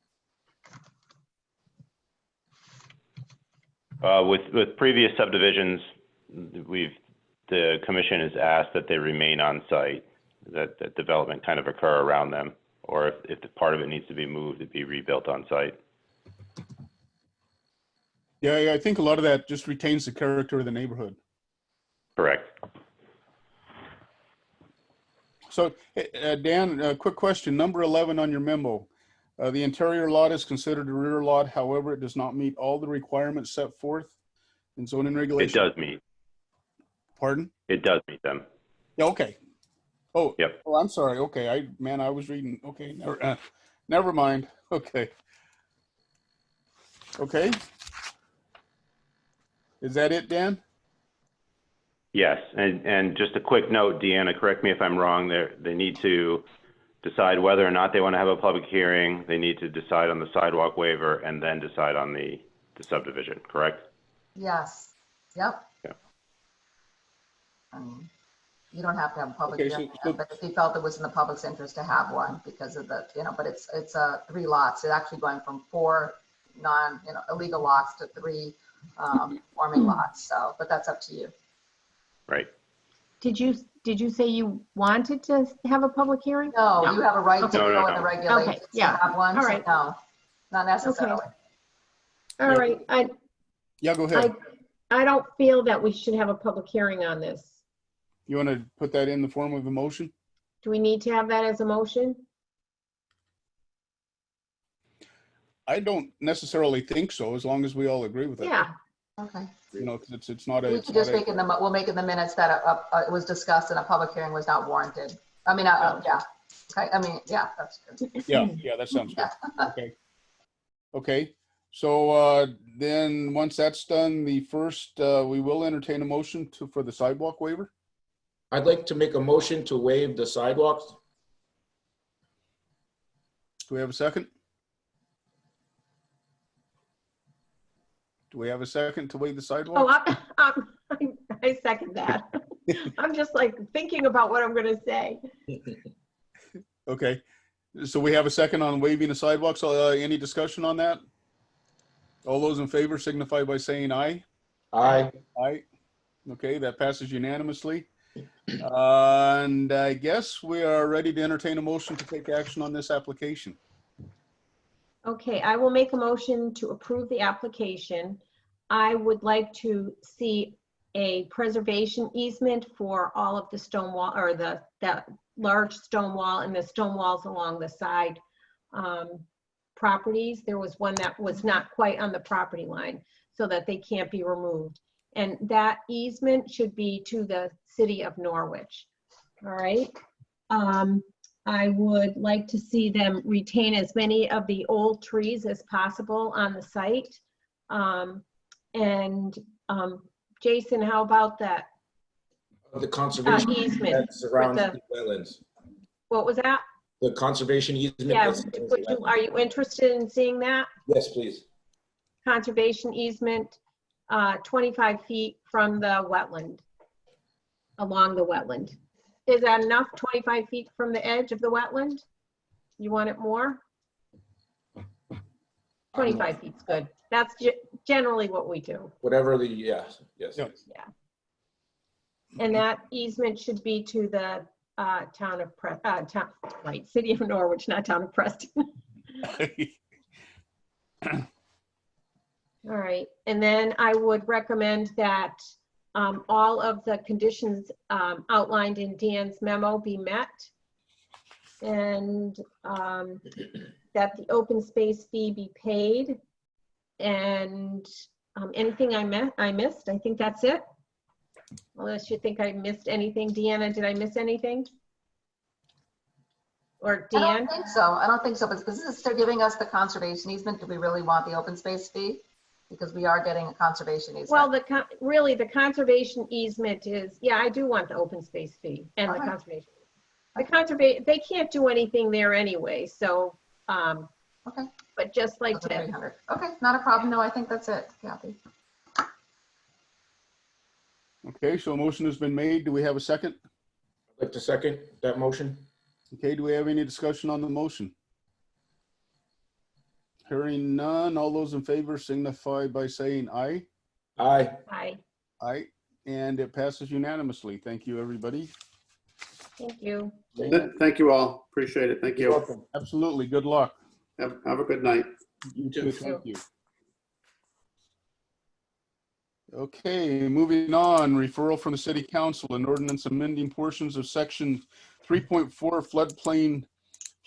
Speaker 3: With previous subdivisions, we've the commission has asked that they remain on site, that development kind of occur around them, or if the part of it needs to be moved, it be rebuilt on site.
Speaker 1: Yeah, I think a lot of that just retains the character of the neighborhood.
Speaker 3: Correct.
Speaker 1: So, Dan, a quick question. Number 11 on your memo. The interior lot is considered a rear lot. However, it does not meet all the requirements set forth in zoning
Speaker 3: It
Speaker 1: regulations.
Speaker 3: does meet.
Speaker 1: Pardon?
Speaker 3: It does meet them.
Speaker 1: Yeah, okay. Oh,
Speaker 3: Yep.
Speaker 1: oh, I'm sorry. Okay, I was reading. Okay, never mind. Okay. Okay. Is that it, Dan?
Speaker 3: Yes, and just a quick note, Deanna, correct me if I'm wrong, they need to decide whether or not they want to have a public hearing. They need to decide on the sidewalk waiver and then decide on the subdivision, correct?
Speaker 2: Yes, yep.
Speaker 3: Yeah.
Speaker 2: You don't have to have a public
Speaker 1: Okay,
Speaker 2: hearing,
Speaker 1: so-
Speaker 2: but if he felt it was in the public's interest to have one because of the, but it's 3 lots. It's actually going from 4 illegal lots to 3 forming lots. So, but that's up to you.
Speaker 3: Right.
Speaker 4: Did you say you wanted to have a public hearing?
Speaker 2: No, you have a right to
Speaker 3: No,
Speaker 2: go
Speaker 3: no,
Speaker 2: in the
Speaker 3: no.
Speaker 2: regulations
Speaker 4: Okay,
Speaker 2: to
Speaker 4: yeah.
Speaker 2: have one.
Speaker 4: All
Speaker 2: So
Speaker 4: right.
Speaker 2: no, not necessarily.
Speaker 4: All right,
Speaker 1: Yeah, go ahead.
Speaker 4: I don't feel that we should have a public hearing on this.
Speaker 1: You want to put that in the form of a motion?
Speaker 4: Do we need to have that as a motion?
Speaker 1: I don't necessarily think so, as long as we all agree with it.
Speaker 4: Yeah,
Speaker 2: Okay.
Speaker 1: Because it's not a.
Speaker 2: We
Speaker 1: it's
Speaker 2: could
Speaker 1: not
Speaker 2: just
Speaker 1: a-
Speaker 2: make we'll make in the minutes that it was discussed and a public hearing was not warranted. I mean, yeah. Okay, I mean, yeah, that's good.
Speaker 1: Yeah, that sounds good. Okay. Okay, so then, once that's done, we will entertain a motion for the sidewalk waiver.
Speaker 5: I'd like to make a motion to waive the sidewalks.
Speaker 1: Do we have a second? Do we have a second to waive the sidewalk?
Speaker 4: oh, I second that. I'm just like thinking about what I'm gonna say.
Speaker 1: Okay, so we have a second on waiving the sidewalks. Any discussion on that? All those in favor signify by saying aye.
Speaker 5: Aye.
Speaker 1: Aye. Okay, that passes unanimously. And I guess we are ready to entertain a motion to take action on this application.
Speaker 4: Okay, I will make a motion to approve the application. I would like to see a preservation easement for all of the stone wall, or that large stone wall and the stone walls along the side properties. There was one that was not quite on the property line, so that they can't be removed. And that easement should be to the city of Norwich. All right. I would like to see them retain as many of the old trees as possible on the site. Jason, how about that
Speaker 5: The conservation
Speaker 4: easement?
Speaker 5: that surrounds
Speaker 4: the-
Speaker 5: the wetlands.
Speaker 4: What was that?
Speaker 5: The conservation easement.
Speaker 4: Yeah,
Speaker 5: that surrounds the wetlands.
Speaker 4: are you interested in seeing that?
Speaker 5: Yes, please.
Speaker 4: Conservation easement, 25 feet from the wetland, along the wetland. Is that enough, 25 feet from the edge of the wetland? You want it more? 25 feet's good. That's generally what we do.
Speaker 5: Whatever the, yes.
Speaker 1: Yeah.
Speaker 4: And that easement should be to the city of Norwich, not town of Preston. All right, and then I would recommend that all of the conditions outlined in Dan's memo be met. And that the open space fee be paid. And anything I missed, I think that's it. Unless you think I missed anything. Deanna, did I miss anything? Or
Speaker 2: I
Speaker 4: Dan?
Speaker 2: don't think so. I don't think so. But since they're giving us the conservation easement, do we really want the open space fee? Because we are getting a conservation easement.
Speaker 4: Well, really, the conservation easement is, yeah, I do want the open space fee and the
Speaker 2: Okay.
Speaker 4: conservation. They can't do anything there anyway, so,
Speaker 2: Okay.
Speaker 4: but just like
Speaker 2: So the
Speaker 4: to,
Speaker 2: 300. Okay, not a problem. No, I think that's it, Kathy.
Speaker 1: Okay, so a motion has been made. Do we have a second?
Speaker 5: I'd like to second that motion.
Speaker 1: Okay, do we have any discussion on the motion? Hearing none, all those in favor signify by saying aye.
Speaker 5: Aye.
Speaker 4: I,
Speaker 1: Aye. and it passes unanimously. Thank you, everybody.
Speaker 4: Thank you.
Speaker 9: Thank you all. Appreciate it. Thank
Speaker 5: You're
Speaker 9: you.
Speaker 5: welcome.
Speaker 1: Absolutely. Good luck.
Speaker 9: Have a good night.
Speaker 1: You
Speaker 5: too.
Speaker 1: too. Thank you. Okay, moving on, referral from the city council, an ordinance amending portions of section 3.4 floodplain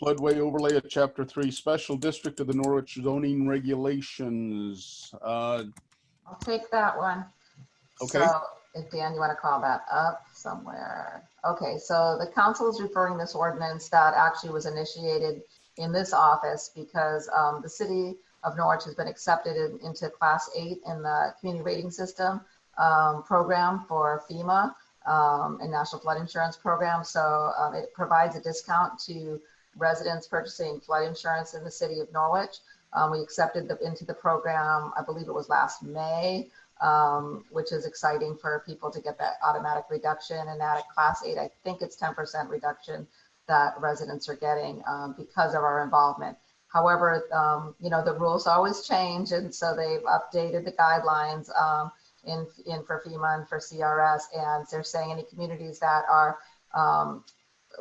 Speaker 1: floodway overlay of chapter 3 special district of the Norwich zoning regulations.
Speaker 2: I'll take that one.
Speaker 1: Okay.
Speaker 2: So if Dan, you want to call that up somewhere? Okay, so the council is referring this ordinance that actually was initiated in this office because the city of Norwich has been accepted into class 8 in the community rating system program for FEMA and National Flood Insurance Program. So it provides a discount to residents purchasing flood insurance in the city of Norwich. We accepted into the program, I believe it was last May, which is exciting for people to get that automatic reduction. And at class 8, I think it's 10% reduction that residents are getting because of our involvement. However, you know, the rules always change, and so they've updated the guidelines in for FEMA and for CRS, and they're saying any communities that are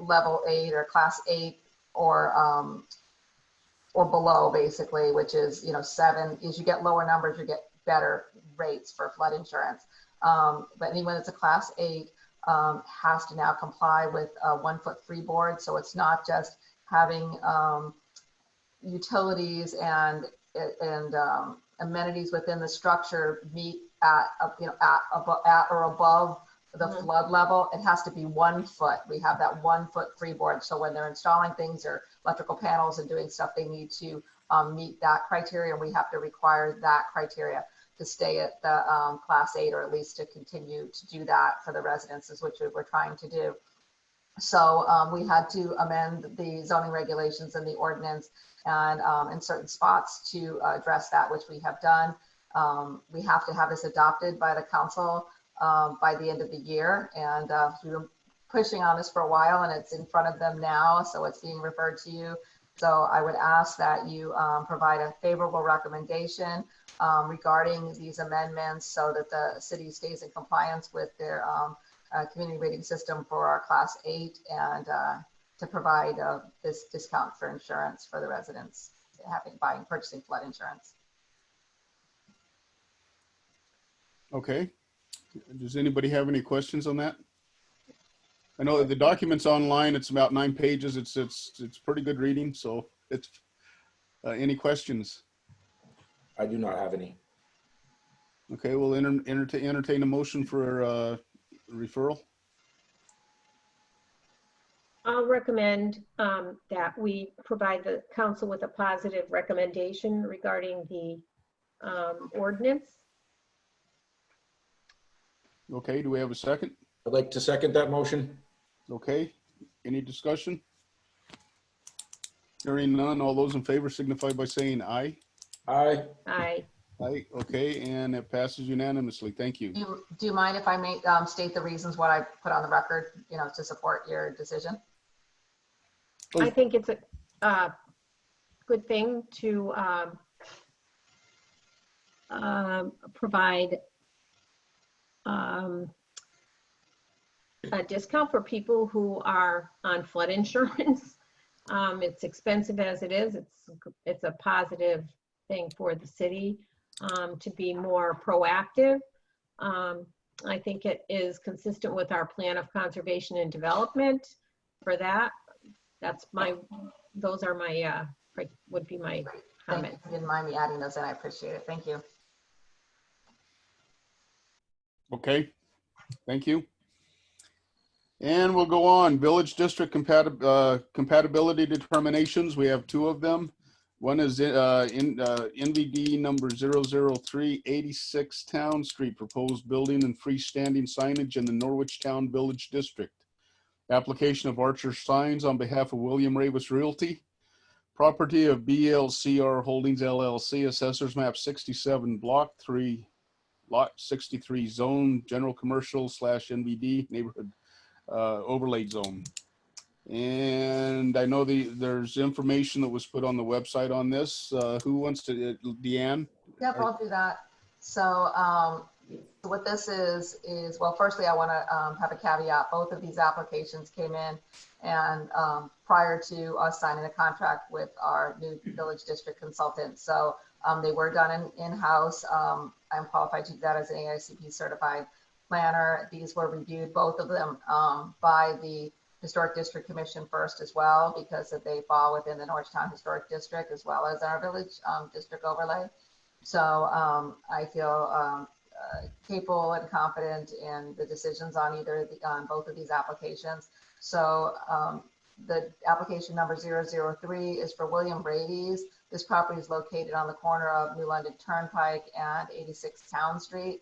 Speaker 2: level 8 or class 8 or below, basically, which is, you know, 7. As you get lower numbers, you get better rates for flood insurance. But anyone that's a class 8 has to now comply with a 1-foot freeboard. So it's not just having utilities and amenities within the structure meet at, you know, at or above the flood level. It has to be 1 foot. We have that 1-foot freeboard. So when they're installing things or electrical panels and doing stuff, they need to meet that criteria. We have to require that criteria to stay at the class 8, or at least to continue to do that for the residences, which we're trying to do. So we had to amend the zoning regulations and the ordinance and in certain spots to address that, which we have done. We have to have this adopted by the council by the end of the year. And we were pushing on this for a while, and it's in front of them now. So it's being referred to you. So I would ask that you provide a favorable recommendation regarding these amendments so that the city stays in compliance with their community rating system for our class 8 and to provide this discount for insurance for the residents purchasing flood insurance.
Speaker 1: Okay. Does anybody have any questions on that? I know the document's online. It's about 9 pages. It's pretty good reading. So it's any questions?
Speaker 5: I do not have any.
Speaker 1: Okay, we'll entertain a motion for referral.
Speaker 4: I'll recommend that we provide the council with a positive recommendation regarding the ordinance.
Speaker 1: Okay, do we have a second?
Speaker 5: I'd like to second that motion.
Speaker 1: Okay, any discussion? Hearing none, all those in favor signify by saying aye.
Speaker 5: Aye.
Speaker 4: Aye.
Speaker 1: Aye, okay, and it passes unanimously. Thank you.
Speaker 2: Do you mind if I may state the reasons what I put on the record, you know, to support your decision?
Speaker 4: I think it's a good thing to provide a discount for people who are on flood insurance. It's expensive as it is. It's a positive thing for the city to be more proactive. I think it is consistent with our plan of conservation and development for that. Those are my, would be my comments.
Speaker 2: You didn't mind me adding those in. I appreciate it. Thank you.
Speaker 1: Okay, thank you. And we'll go on. Village district compatibility determinations. We have 2 of them. One is NVD number 003, 86 Town Street, proposed building and freestanding signage in the Norwich Town Village District. Application of Archer Signs on behalf of William Ravis Realty. Property of BLCR Holdings LLC, Assessors Map 67, Block 3, Lot 63, Zone General Commercial / NVD Neighborhood Overlay Zone. And I know there's information that was put on the website on this. Who wants to, Deanne?
Speaker 2: Yep, I'll do that. So what this is, well, firstly, I want to have a caveat. Both of these applications came in and prior to us signing a contract with our new village district consultant. So they were done in-house. I'm qualified to do that as an AICP certified planner. These were reviewed, both of them, by the Historic District Commission first as well, because they fall within the Norristown Historic District as well as our village district overlay. So I feel capable and confident in the decisions on on both of these applications. So the application number 003 is for William Brady's. This property is located on the corner of New London Turnpike and 86 Town Street.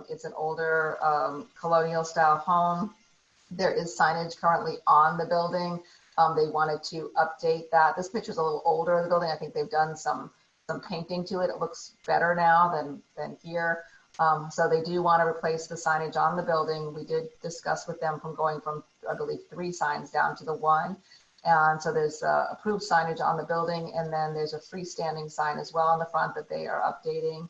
Speaker 2: It's an older colonial style home. There is signage currently on the building. They wanted to update that. This picture is a little older of the building. I think they've done some painting to it. It looks better now than here. So they do want to replace the signage on the building. We did discuss with them from going from, I believe, 3 signs down to the 1. And so there's approved signage on the building, and then there's a freestanding sign as well on the front that they are updating.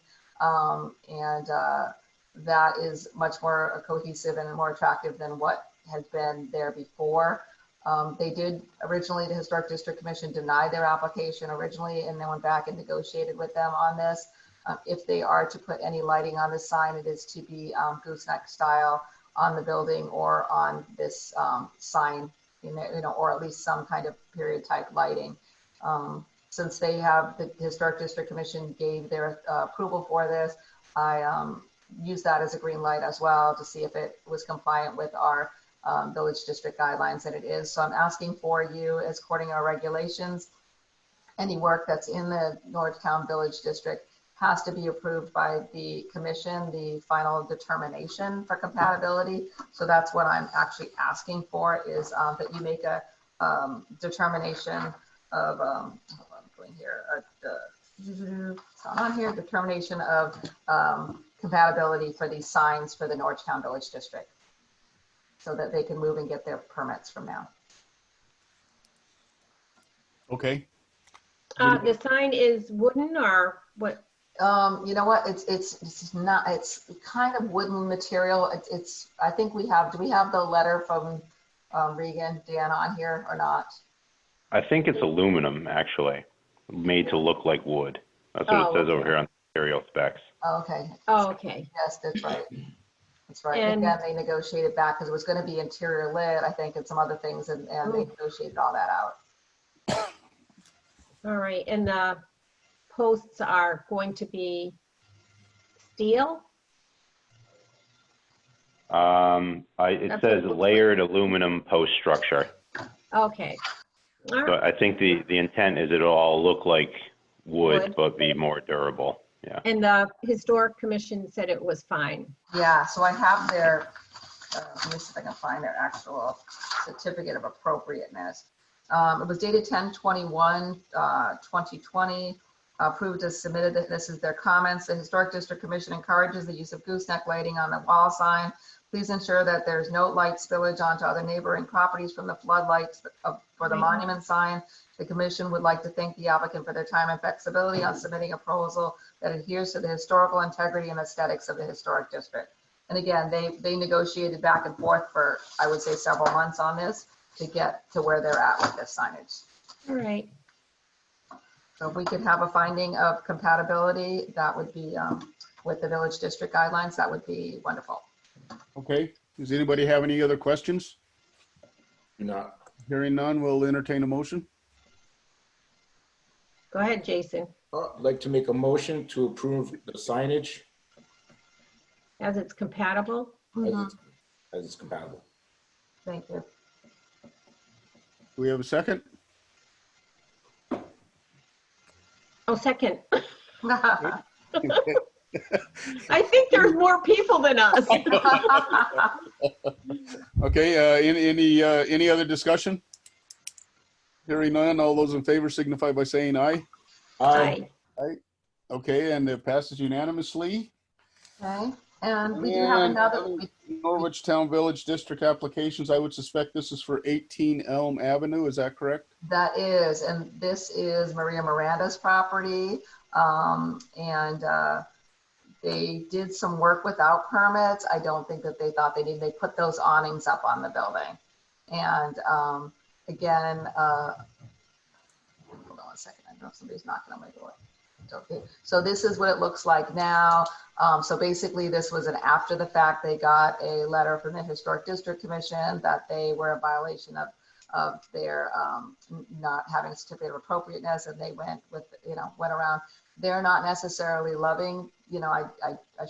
Speaker 2: That is much more cohesive and more attractive than what has been there before. They did originally, the Historic District Commission denied their application originally, and then went back and negotiated with them on this. If they are to put any lighting on the sign, it is to be gooseneck style on the building or on this sign, or at least some kind of period type lighting. Since they have, the Historic District Commission gave their approval for this, I used that as a green light as well to see if it was compliant with our village district guidelines, and it is. So I'm asking for you, as according our regulations, any work that's in the Norristown Village District has to be approved by the commission, the final determination for compatibility. So that's what I'm actually asking for, is that you make a determination of, hold on, I'm going here, it's not on here, determination of compatibility for these signs for the Norristown Village District, so that they can move and get their permits from now.
Speaker 1: Okay.
Speaker 4: The sign is wooden or what?
Speaker 2: You know what? It's not. It's kind of wooden material. It's. I think we have. Do we have the letter from Regan, Dan, on here or not?
Speaker 3: I think it's aluminum, actually, made to look like wood. That's what it says over here on the material specs.
Speaker 2: Oh, okay.
Speaker 4: Oh, okay.
Speaker 2: Yes, that's right. That's right.
Speaker 4: And
Speaker 2: again, they negotiated back because it was going to be interior lit, I think, and some other things, and they negotiated all that out.
Speaker 4: all right, and the posts are going to be steel?
Speaker 3: It says layered aluminum post structure.
Speaker 4: Okay. All
Speaker 3: So
Speaker 4: right.
Speaker 3: I think the intent is it'll all look like wood, but be more durable. Yeah.
Speaker 4: And the Historic Commission said it was fine.
Speaker 2: Yeah. So I have their. Let me see if I can find their actual certificate of appropriateness. It was dated 10/21/2020. Approved as submitted. This is their comments. The Historic District Commission encourages the use of gooseneck lighting on the wall sign. Please ensure that there's no light spillage onto other neighboring properties from the floodlights for the monument sign. The commission would like to thank the applicant for their time and flexibility on submitting a proposal that adheres to the historical integrity and aesthetics of the historic district. And again, they negotiated back and forth for, I would say, several months on this to get to where they're at with this signage.
Speaker 4: All right.
Speaker 2: So if we could have a finding of compatibility, that would be with the village district guidelines, that would be wonderful.
Speaker 1: Okay. Does anybody have any other questions?
Speaker 5: No.
Speaker 1: Hearing none, we'll entertain a motion.
Speaker 4: Go ahead, Jason,
Speaker 5: I'd like to make a motion to approve the signage
Speaker 4: as it's compatible.
Speaker 5: as it's compatible.
Speaker 2: Thank you.
Speaker 1: Do we have a second?
Speaker 4: Oh, second. I think there's more people than us.
Speaker 1: Okay, any other discussion? Hearing none, all those in favor signify by saying aye.
Speaker 4: Aye.
Speaker 1: Okay, and it passes unanimously.
Speaker 2: Okay, and we do have another,
Speaker 1: Norwich Town Village District applications. I would suspect this is for 18 Elm Avenue, is that correct?
Speaker 2: that is, and this is Maria Miranda's property. And They did some work without permits. I don't think that they thought they needed, they put those awnings up on the building. And again, hold on one second. I don't know if somebody's knocking on my door. Okay, so this is what it looks like now. So basically this was an after the fact. They got a letter from the Historic District Commission that they were in violation of their not having a certificate of appropriateness, and they went with, went around. They're not necessarily loving, I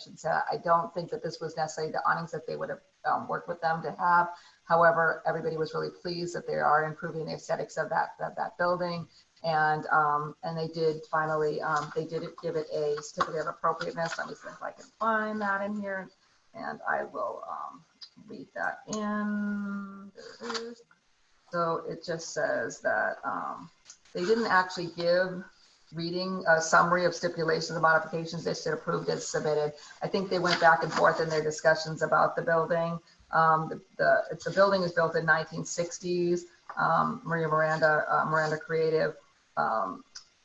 Speaker 2: should say, I don't think that this was necessarily the awnings that they would have worked with them to have. However, everybody was really pleased that they are improving the aesthetics of that building. And they did finally, they did give it a certificate of appropriateness. Let me see if I can find that in here, and I will read that in. There it is. So it just says that they didn't actually give reading a summary of stipulations and modifications. They said approved as submitted. I think they went back and forth in their discussions about the building. The building is built in 1960s. Maria Miranda Creative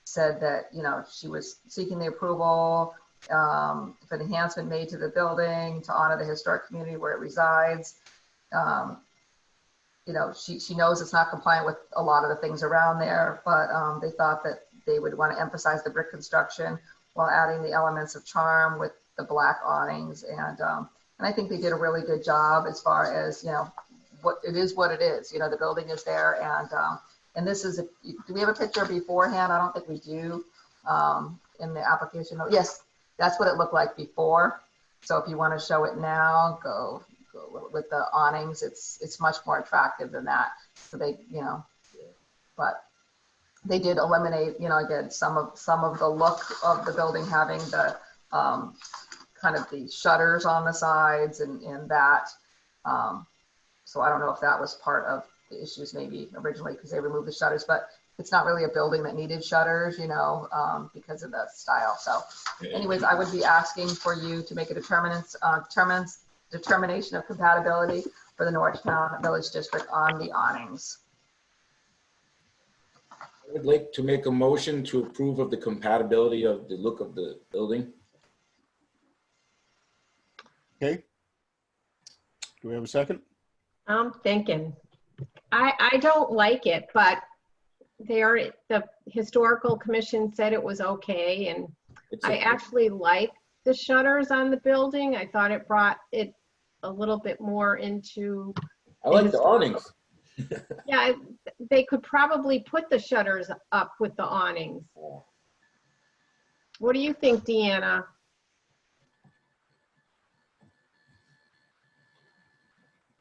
Speaker 2: said that, she was seeking the approval for the enhancement made to the building to honor the historic community where it resides. She knows it's not compliant with a lot of the things around there, but they thought that they would want to emphasize the brick construction while adding the elements of charm with the black awnings. And I think they did a really good job as far as, what it is. The building is there, and this is, do we have a picture beforehand? I don't think we do in the application. Yes, that's what it looked like before. So if you want to show it now, go with the awnings. It's much more attractive than that. So they, but they did eliminate, again, some of the look of the building having the kind of the shutters on the sides and that. So I don't know if that was part of the issues maybe originally because they removed the shutters, but it's not really a building that needed shutters, because of the style. So anyways, I would be asking for you to make a determination of compatibility for the Norristown Village District on the awnings.
Speaker 5: I would like to make a motion to approve of the compatibility of the look of the building.
Speaker 1: Okay. Do we have a second?
Speaker 4: I'm thinking. I don't like it, but the historical commission said it was okay, and I actually like the shutters on the building. I thought it brought it a little bit more into.
Speaker 5: I like the awnings.
Speaker 4: Yeah, they could probably put the shutters up with the awnings. What do you think, Deanna?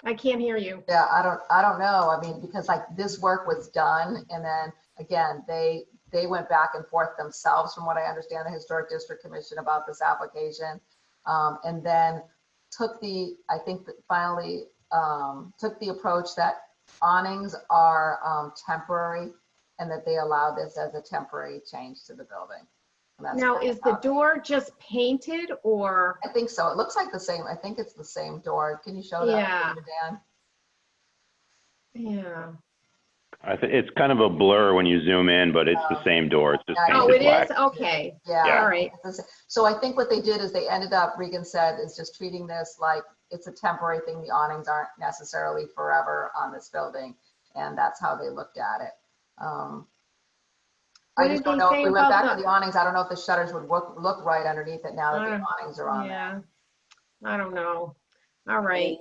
Speaker 4: I can't hear you.
Speaker 2: Yeah, I don't know. I mean, because like this work was done, and then again, they went back and forth themselves, from what I understand, the Historic District Commission about this application, and then I think that finally took the approach that awnings are temporary, and that they allow this as a temporary change to the building.
Speaker 4: Now, is the door just painted, or?
Speaker 2: I think so. It looks like the same. I think it's the same door. Can you show that,
Speaker 4: Yeah.
Speaker 2: Dan?
Speaker 4: Yeah.
Speaker 3: It's kind of a blur when you zoom in, but it's the same door. It's just
Speaker 2: Yeah.
Speaker 3: painted
Speaker 4: Oh, it
Speaker 3: black.
Speaker 4: is? Okay.
Speaker 2: Yeah.
Speaker 4: All right.
Speaker 2: So I think what they did is they ended up, Regan said, is just treating this like it's a temporary thing. The awnings aren't necessarily forever on this building, and that's how they looked at it. I just don't know if we went back to the awnings. I don't know if the shutters would look right underneath it now that the awnings are on there.
Speaker 4: Yeah. I don't know. All right.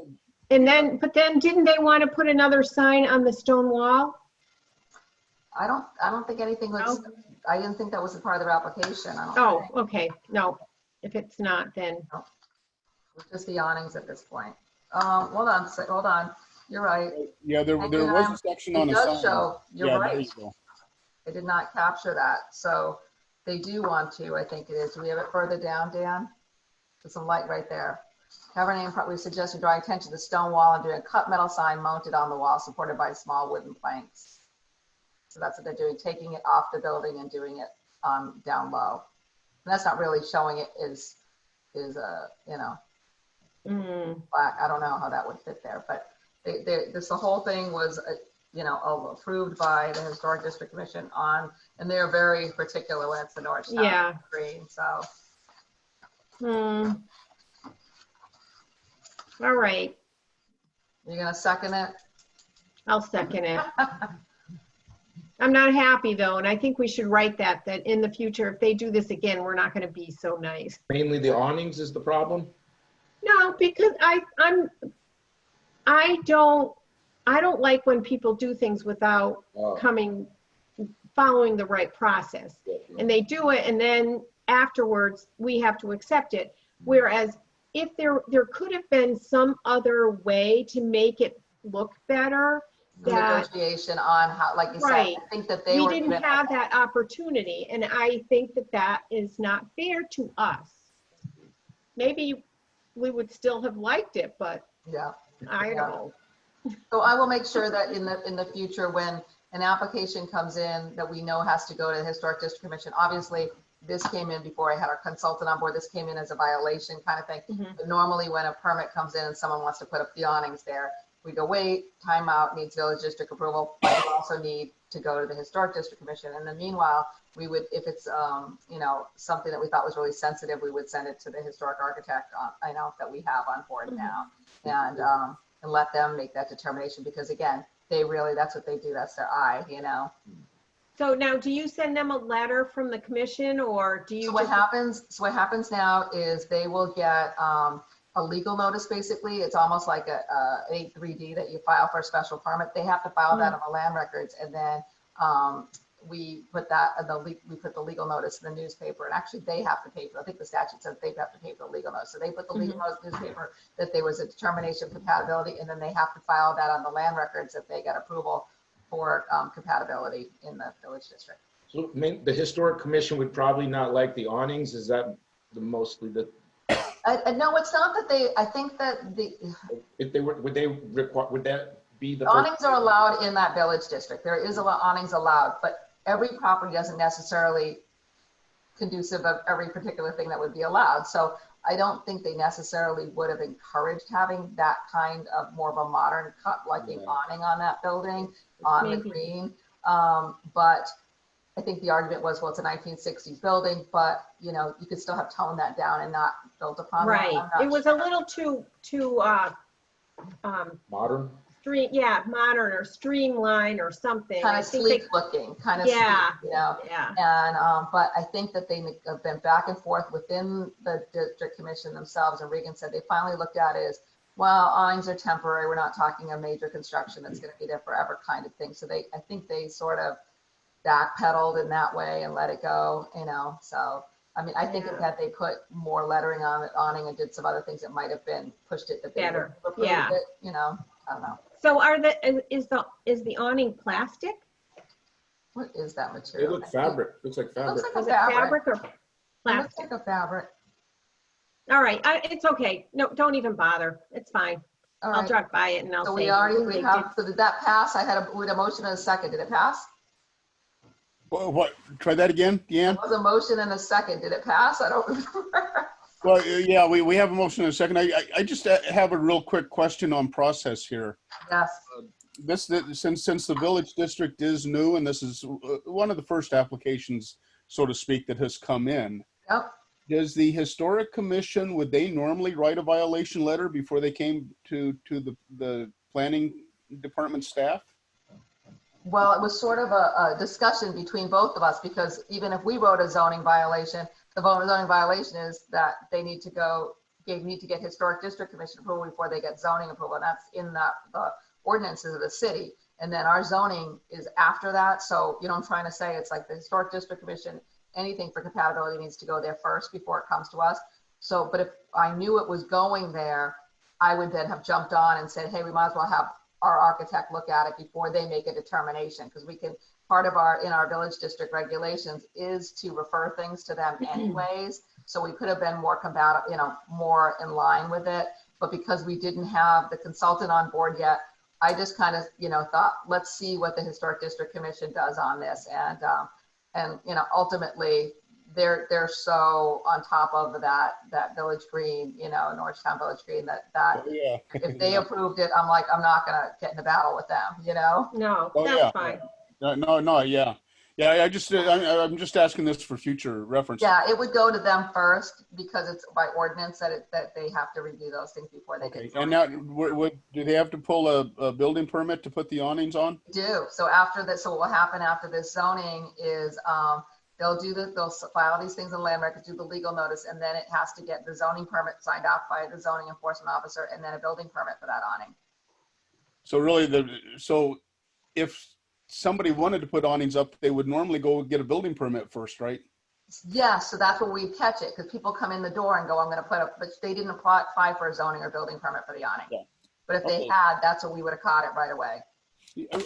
Speaker 4: But then didn't they want to put another sign on the stone wall?
Speaker 2: I don't think anything was,
Speaker 4: No?
Speaker 2: I didn't think that was a part of their application. I don't
Speaker 4: Oh,
Speaker 2: think.
Speaker 4: okay. No, if it's not, then.
Speaker 2: It's just the awnings at this point. Hold on. You're right.
Speaker 1: Yeah, there was a section on
Speaker 2: It
Speaker 1: the
Speaker 2: does
Speaker 1: sign.
Speaker 2: show, you're
Speaker 1: Yeah, there
Speaker 2: right.
Speaker 1: you go.
Speaker 2: They did not capture that. So they do want to, I think it is. Do we have it further down, Dan? There's some light right there. Governing, we suggest you draw attention to the stone wall and doing a cut metal sign mounted on the wall supported by small wooden planks. So that's what they're doing, taking it off the building and doing it down low. And that's not really showing it is black. I don't know how that would fit there, but the whole thing was, approved by the Historic District Commission and they're very particular when it's the Norristown
Speaker 4: Yeah.
Speaker 2: green. So
Speaker 4: Hmm. All right,
Speaker 2: You're gonna second it?
Speaker 4: I'll second it. I'm not happy though, and I think we should write that in the future, if they do this again, we're not gonna be so nice.
Speaker 5: Mainly the awnings is the problem?
Speaker 4: No, because I don't like when people do things without following the right process. And they do it, and then afterwards, we have to accept it. Whereas if there could have been some other way to make it look better, that
Speaker 2: Negotiation on how, like you said,
Speaker 4: Right.
Speaker 2: I think that they
Speaker 4: we
Speaker 2: were.
Speaker 4: didn't have that opportunity, and I think that is not fair to us. Maybe we would still have liked it, but
Speaker 2: Yeah.
Speaker 4: I don't
Speaker 2: Yeah.
Speaker 4: know.
Speaker 2: So I will make sure that in the future, when an application comes in that we know has to go to the Historic District Commission, obviously, this came in before I had our consultant on board. This came in as a violation kind of thing.
Speaker 4: Mhm.
Speaker 2: But normally when a permit comes in and someone wants to put up the awnings there, we go, wait, timeout, needs village district approval. But we also need to go to the Historic District Commission. And then meanwhile, we would, if it's, you know, something that we thought was really sensitive, we would send it to the historic architect, I know that we have on board now. And let them make that determination, because again, they really, that's what they do. That's their eye, you know?
Speaker 4: So now, do you send them a letter from the commission, or do you?
Speaker 2: So what happens now is they will get a legal notice, basically. It's almost like a 8-3D that you file for a special permit. They have to file that on the land records, and then we put that, we put the legal notice in the newspaper, and actually they have to pay for, I think the statute says they have to pay for the legal notice. So they put the legal notice in the newspaper that there was a determination of compatibility, and then they have to file that on the land records if they get approval for compatibility in the village district.
Speaker 5: So the historic commission would probably not like the awnings. Is that mostly the?
Speaker 2: No, it's not that they, I think that
Speaker 5: If they were, would that be the?
Speaker 2: awnings are allowed in that village district. There is a lot awnings allowed, but every property doesn't necessarily conducive of every particular thing that would be allowed. So I don't think they necessarily would have encouraged having that kind of more of a modern cut looking awning on that building on the green. But I think the argument was, well, it's a 1960s building, but you know, you could still have toned that down and not built upon that.
Speaker 4: Right.
Speaker 2: I'm not
Speaker 4: It was
Speaker 2: sure.
Speaker 4: a little too
Speaker 5: Modern?
Speaker 4: modern or streamlined or something.
Speaker 2: Kind
Speaker 4: I
Speaker 2: of
Speaker 4: think
Speaker 2: sleek looking, kind of
Speaker 4: Yeah.
Speaker 2: sleek, you know.
Speaker 4: Yeah.
Speaker 2: And, but I think that they have been back and forth within the district commission themselves. And Regan said they finally looked at it as, well, awnings are temporary. We're not talking a major construction that's going to be there forever kind of thing. So I think they sort of backpedaled in that way and let it go, you know. So, I mean, I think that they put more lettering on the awning and did some other things that might have been pushed it that they
Speaker 4: Better.
Speaker 2: would approve
Speaker 4: Yeah.
Speaker 2: it, you know. I don't know.
Speaker 4: So is the awning plastic?
Speaker 2: What is that
Speaker 5: It
Speaker 2: material?
Speaker 5: looks fabric. Looks like
Speaker 2: It
Speaker 5: fabric.
Speaker 2: looks like
Speaker 4: Is
Speaker 2: a
Speaker 4: it
Speaker 2: fabric.
Speaker 4: fabric or
Speaker 2: It looks
Speaker 4: plastic?
Speaker 2: like a fabric.
Speaker 4: All right, it's okay. No, don't even bother. It's fine.
Speaker 2: All
Speaker 4: I'll
Speaker 2: right.
Speaker 4: drive by it and I'll
Speaker 2: So
Speaker 4: say.
Speaker 2: we have, so did that pass? I had we had a motion and a second. Did it pass?
Speaker 1: What, try that again, Deanne?
Speaker 2: It was a motion and a second. Did it pass? I don't remember.
Speaker 1: Well, yeah, we have a motion in a second. I just have a real quick question on process here.
Speaker 2: Yes.
Speaker 1: Since the village district is new, and this is one of the first applications, so to speak, that has come in,
Speaker 2: Yep.
Speaker 1: does the historic commission, would they normally write a violation letter before they came to the planning department staff?
Speaker 2: Well, it was sort of a discussion between both of us, because even if we wrote a zoning violation, the zoning violation is that they need to get historic district commission approval before they get zoning approval. And that's in the ordinances of the city. And then our zoning is after that. So, you know, I'm trying to say, it's like the historic district commission, anything for compatibility needs to go there first before it comes to us. So, but if I knew it was going there, I would then have jumped on and said, hey, we might as well have our architect look at it before they make a determination, because we can, part of in our village district regulations is to refer things to them anyways. So we could have been more compatible, you know, more in line with it. But because we didn't have the consultant on board yet, I just kind of, you know, thought, let's see what the historic district commission does on this. And you know, ultimately they're so on top of that village green, you know, Norristown Village Green, that
Speaker 1: Yeah.
Speaker 2: if they approved it, I'm like, I'm not gonna get in a battle with them, you know?
Speaker 4: No,
Speaker 1: Oh,
Speaker 4: that's
Speaker 1: yeah.
Speaker 4: fine.
Speaker 1: No, yeah. Yeah, I'm just asking this for future reference.
Speaker 2: Yeah, it would go to them first because it's by ordinance that they have to review those things before they
Speaker 1: Okay,
Speaker 2: get.
Speaker 1: and now, do they have to pull a building permit to put the awnings on?
Speaker 2: Do. So after this, so what will happen after this zoning is, they'll file these things in land records, do the legal notice, and then it has to get the zoning permit signed off by the zoning enforcement officer and then a building permit for that awning.
Speaker 1: So really, so if somebody wanted to put awnings up, they would normally go get a building permit first, right?
Speaker 2: Yeah, so that's where we catch it, because people come in the door and go, I'm gonna put up, but they didn't apply for a zoning or building permit for the awning.
Speaker 1: Yeah.
Speaker 2: But if they
Speaker 1: Okay.
Speaker 2: had, that's what we would have caught it right away.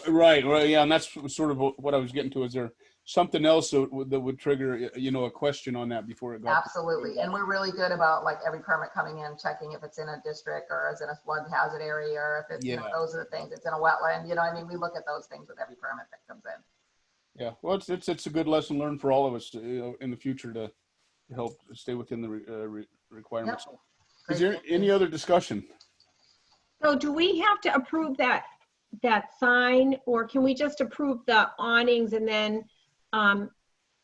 Speaker 1: Right, yeah, and that's sort of what I was getting to. Is there something else that would trigger, a question on that before it got?
Speaker 2: Absolutely, and we're really good about like every permit coming in, checking if it's in a district or is in a flood hazard area, or if it's,
Speaker 1: Yeah.
Speaker 2: those are the things, it's in a wetland, we look at those things with every permit that comes in.
Speaker 1: Yeah, well, it's a good lesson learned for all of us in the future to help stay within the requirements. Is there any other discussion?
Speaker 4: So do we have to approve that sign, or can we just approve the awnings and then, I'm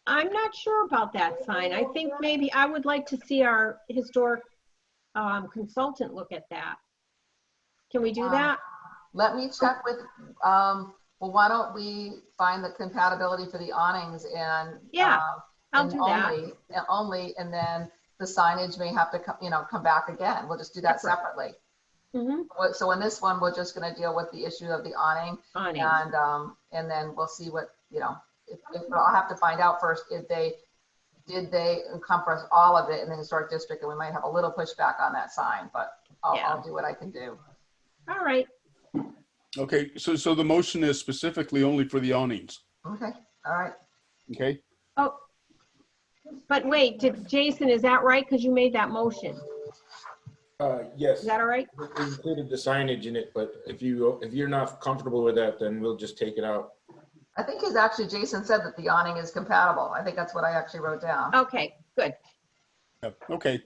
Speaker 4: not sure about that sign. I think maybe I would like to see our historic consultant look at that. Can we do that?
Speaker 2: Let me check with, well, why don't we find the compatibility for the awnings and.
Speaker 4: Yeah, I'll
Speaker 2: and
Speaker 4: do that.
Speaker 2: Only, and then the signage may have to come back again. We'll just do that separately.
Speaker 4: Mm-hmm.
Speaker 2: So in this one, we're just gonna deal with the issue of the awning.
Speaker 4: Awnings.
Speaker 2: And then we'll see what, if I'll have to find out first if did they encompass all of it in the historic district, and we might have a little pushback on that sign, but I'll do what I can do.
Speaker 4: All right.
Speaker 1: Okay, so the motion is specifically only for the awnings.
Speaker 2: Okay, all right.
Speaker 1: Okay.
Speaker 4: Oh, but wait, Jason, is that right? Because you made that motion.
Speaker 5: Yes.
Speaker 4: Is that all right?
Speaker 5: We included the signage in it, but if you're not comfortable with that, then we'll just take it out.
Speaker 2: I think Jason said that the awning is compatible. I think that's what I actually wrote down.
Speaker 4: Okay, good.
Speaker 1: Yeah, okay.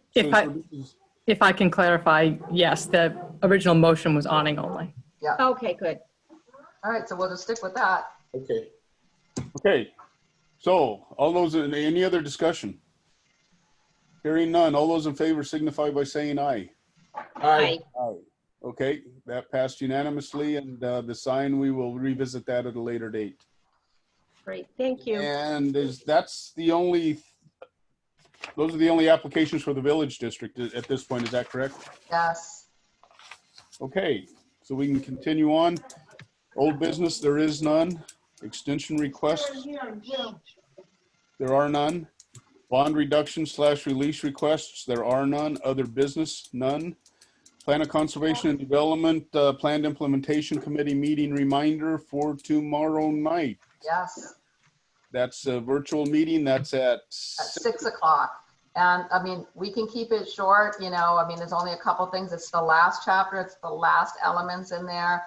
Speaker 10: If I can clarify, yes, the original motion was awning only.
Speaker 2: Yeah.
Speaker 4: Okay, good.
Speaker 2: All right, so we'll just stick with that.
Speaker 5: Okay.
Speaker 1: Okay. So all those, any other discussion? Hearing none, all those in favor signify by saying aye.
Speaker 5: Aye.
Speaker 1: Aye. Okay, that passed unanimously, and the sign, we will revisit that at a later date.
Speaker 4: Great, thank you.
Speaker 1: And those are the only applications for the village district at this point, is that correct?
Speaker 2: Yes.
Speaker 1: Okay, so we can continue on. Old business, there is none. Extension requests, there are none. Bond reduction / release requests, there are none. Other business, none. Plan of Conservation and Development, Planned Implementation Committee meeting reminder for tomorrow night.
Speaker 2: Yes.
Speaker 1: That's a virtual meeting. That's at
Speaker 2: 6 o'clock. And we can keep it short, there's only a couple things. It's the last chapter. It's the last elements in there.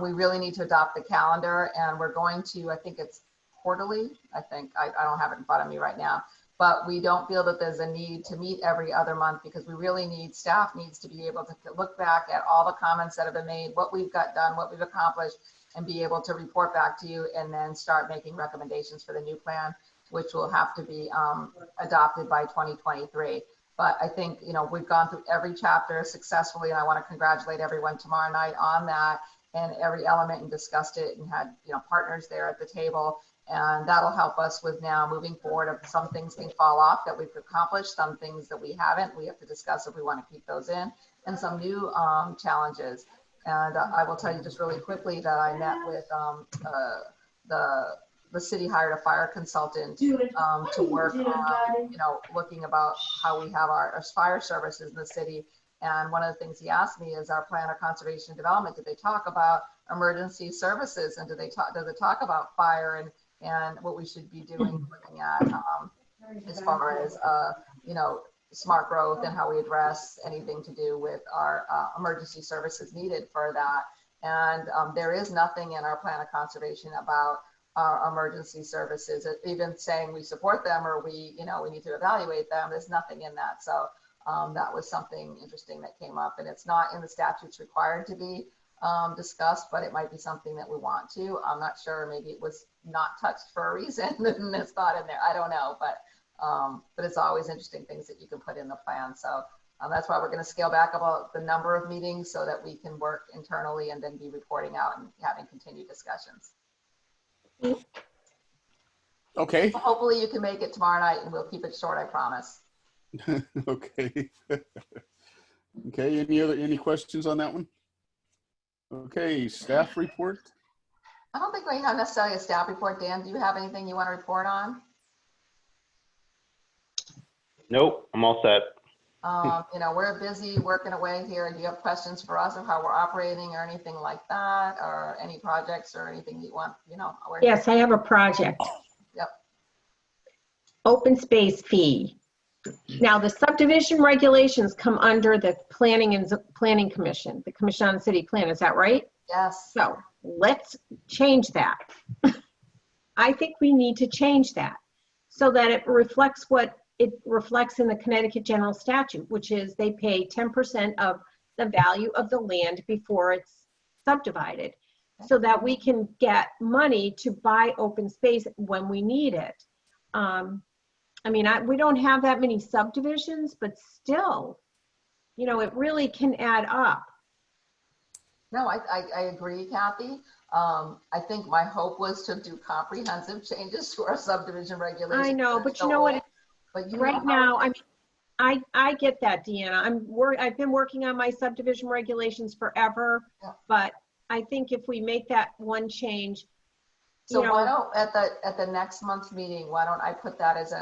Speaker 2: We really need to adopt the calendar, and we're going to, I think it's quarterly. I don't have it in front of me right now, but we don't feel that there's a need to meet every other month, because we really staff needs to be able to look back at all the comments that have been made, what we've got done, what we've accomplished, and be able to report back to you, and then start making recommendations for the new plan, which will have to be adopted by 2023. But I think, we've gone through every chapter successfully, and I want to congratulate everyone tomorrow night on that, and every element, and discussed it, and had, partners there at the table. And that'll help us with now moving forward. If some things can fall off that we've accomplished, some things that we haven't, we have to discuss if we want to keep those in, and some new challenges. And I will tell you just really quickly that I met with the city hired a fire consultant to work on, looking about how we have our fire services in the city. And one of the things he asked me is, our plan of conservation and development, did they talk about emergency does it talk about fire and what we should be doing, looking at as far as smart growth, and how we address anything to do with our emergency services needed for that. And there is nothing in our plan of conservation about our emergency services, even saying we support them, or we need to evaluate them. There's nothing in that. So that was something interesting that came up, and it's not in the statutes required to be discussed, but it might be something that we want to. I'm not sure. Maybe it was not touched for a reason and it's not in there. I don't know, but it's always interesting things that you can put in the plan. So that's why we're going to scale back about the number of meetings so that we can work internally and then be reporting out and having continued discussions.
Speaker 1: Okay.
Speaker 2: So hopefully you can make it tomorrow night and we'll keep it short, I promise.
Speaker 1: Okay. Okay, any questions on that one? Okay, staff report?
Speaker 2: I don't think we have necessarily a staff report. Dan, do you have anything you want to report on?
Speaker 3: Nope, I'm all set.
Speaker 2: You know, we're busy working away here. Do you have questions for us of how we're operating or anything like that, or any projects or anything you want, you know?
Speaker 4: Yes, I have a project.
Speaker 2: Yep.
Speaker 4: Open space fee. Now, the subdivision regulations come under the Planning Commission, the Commission on City Plan. Is that right?
Speaker 2: Yes.
Speaker 4: So let's change that. I think we need to change that so that it reflects what it reflects in the Connecticut General Statute, which is they pay 10% of the value of the land before it's subdivided, so that we can get money to buy open space when we need it. I mean, we don't have that many subdivisions, but still, you know, it really can add up.
Speaker 2: No, I agree, Kathy. I think my hope was to do comprehensive changes to our subdivision regulations.
Speaker 4: I know, but you know what?
Speaker 2: But
Speaker 4: right now, I mean, I get that, Deanna. I've been working on my subdivision regulations forever,
Speaker 2: yeah.
Speaker 4: But I think if we make that one change,
Speaker 2: so why don't at the next month's meeting, why don't I put that as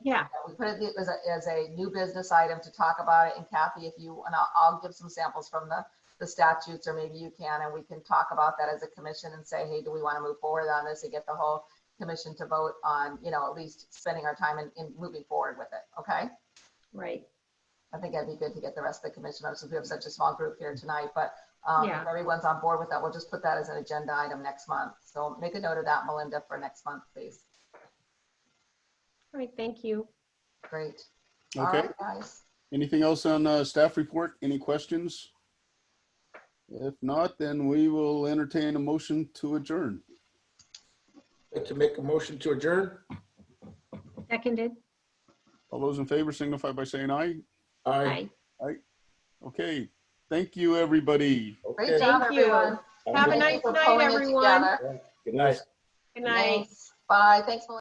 Speaker 4: yeah,
Speaker 2: we put it as a new business item to talk about it. And Kathy, if you and I'll give some samples from the statutes, or maybe you can, and we can talk about that as a commission and say, hey, do we want to move forward on this and get the whole commission to vote on, you know, at least spending our time in moving forward with it. Okay.
Speaker 4: right.
Speaker 2: I think that'd be good to get the rest of the commission up since we have such a small group here tonight, but
Speaker 4: Yeah.
Speaker 2: if everyone's on board with that, we'll just put that as an agenda item next month. So make a note of that, Melinda, for next month, please.
Speaker 4: All right, thank you.
Speaker 2: Great.
Speaker 1: Okay.
Speaker 2: All right, guys.
Speaker 1: Anything else on staff report? Any questions? If not, then we will entertain a motion to adjourn.
Speaker 5: I'd like to make a motion to adjourn.
Speaker 4: Seconded.
Speaker 1: All those in favor signify by saying aye.
Speaker 5: Aye.
Speaker 4: Aye.
Speaker 1: Okay. Thank you, everybody.
Speaker 2: Great
Speaker 5: Okay.
Speaker 2: job,
Speaker 4: Thank you.
Speaker 2: everyone.
Speaker 4: Have a
Speaker 2: Thank
Speaker 4: nice
Speaker 2: you for
Speaker 4: night,
Speaker 2: pulling it
Speaker 4: everyone.
Speaker 2: together.
Speaker 5: Good night.
Speaker 4: Good night.
Speaker 2: Thanks. Bye. Thanks, Melinda.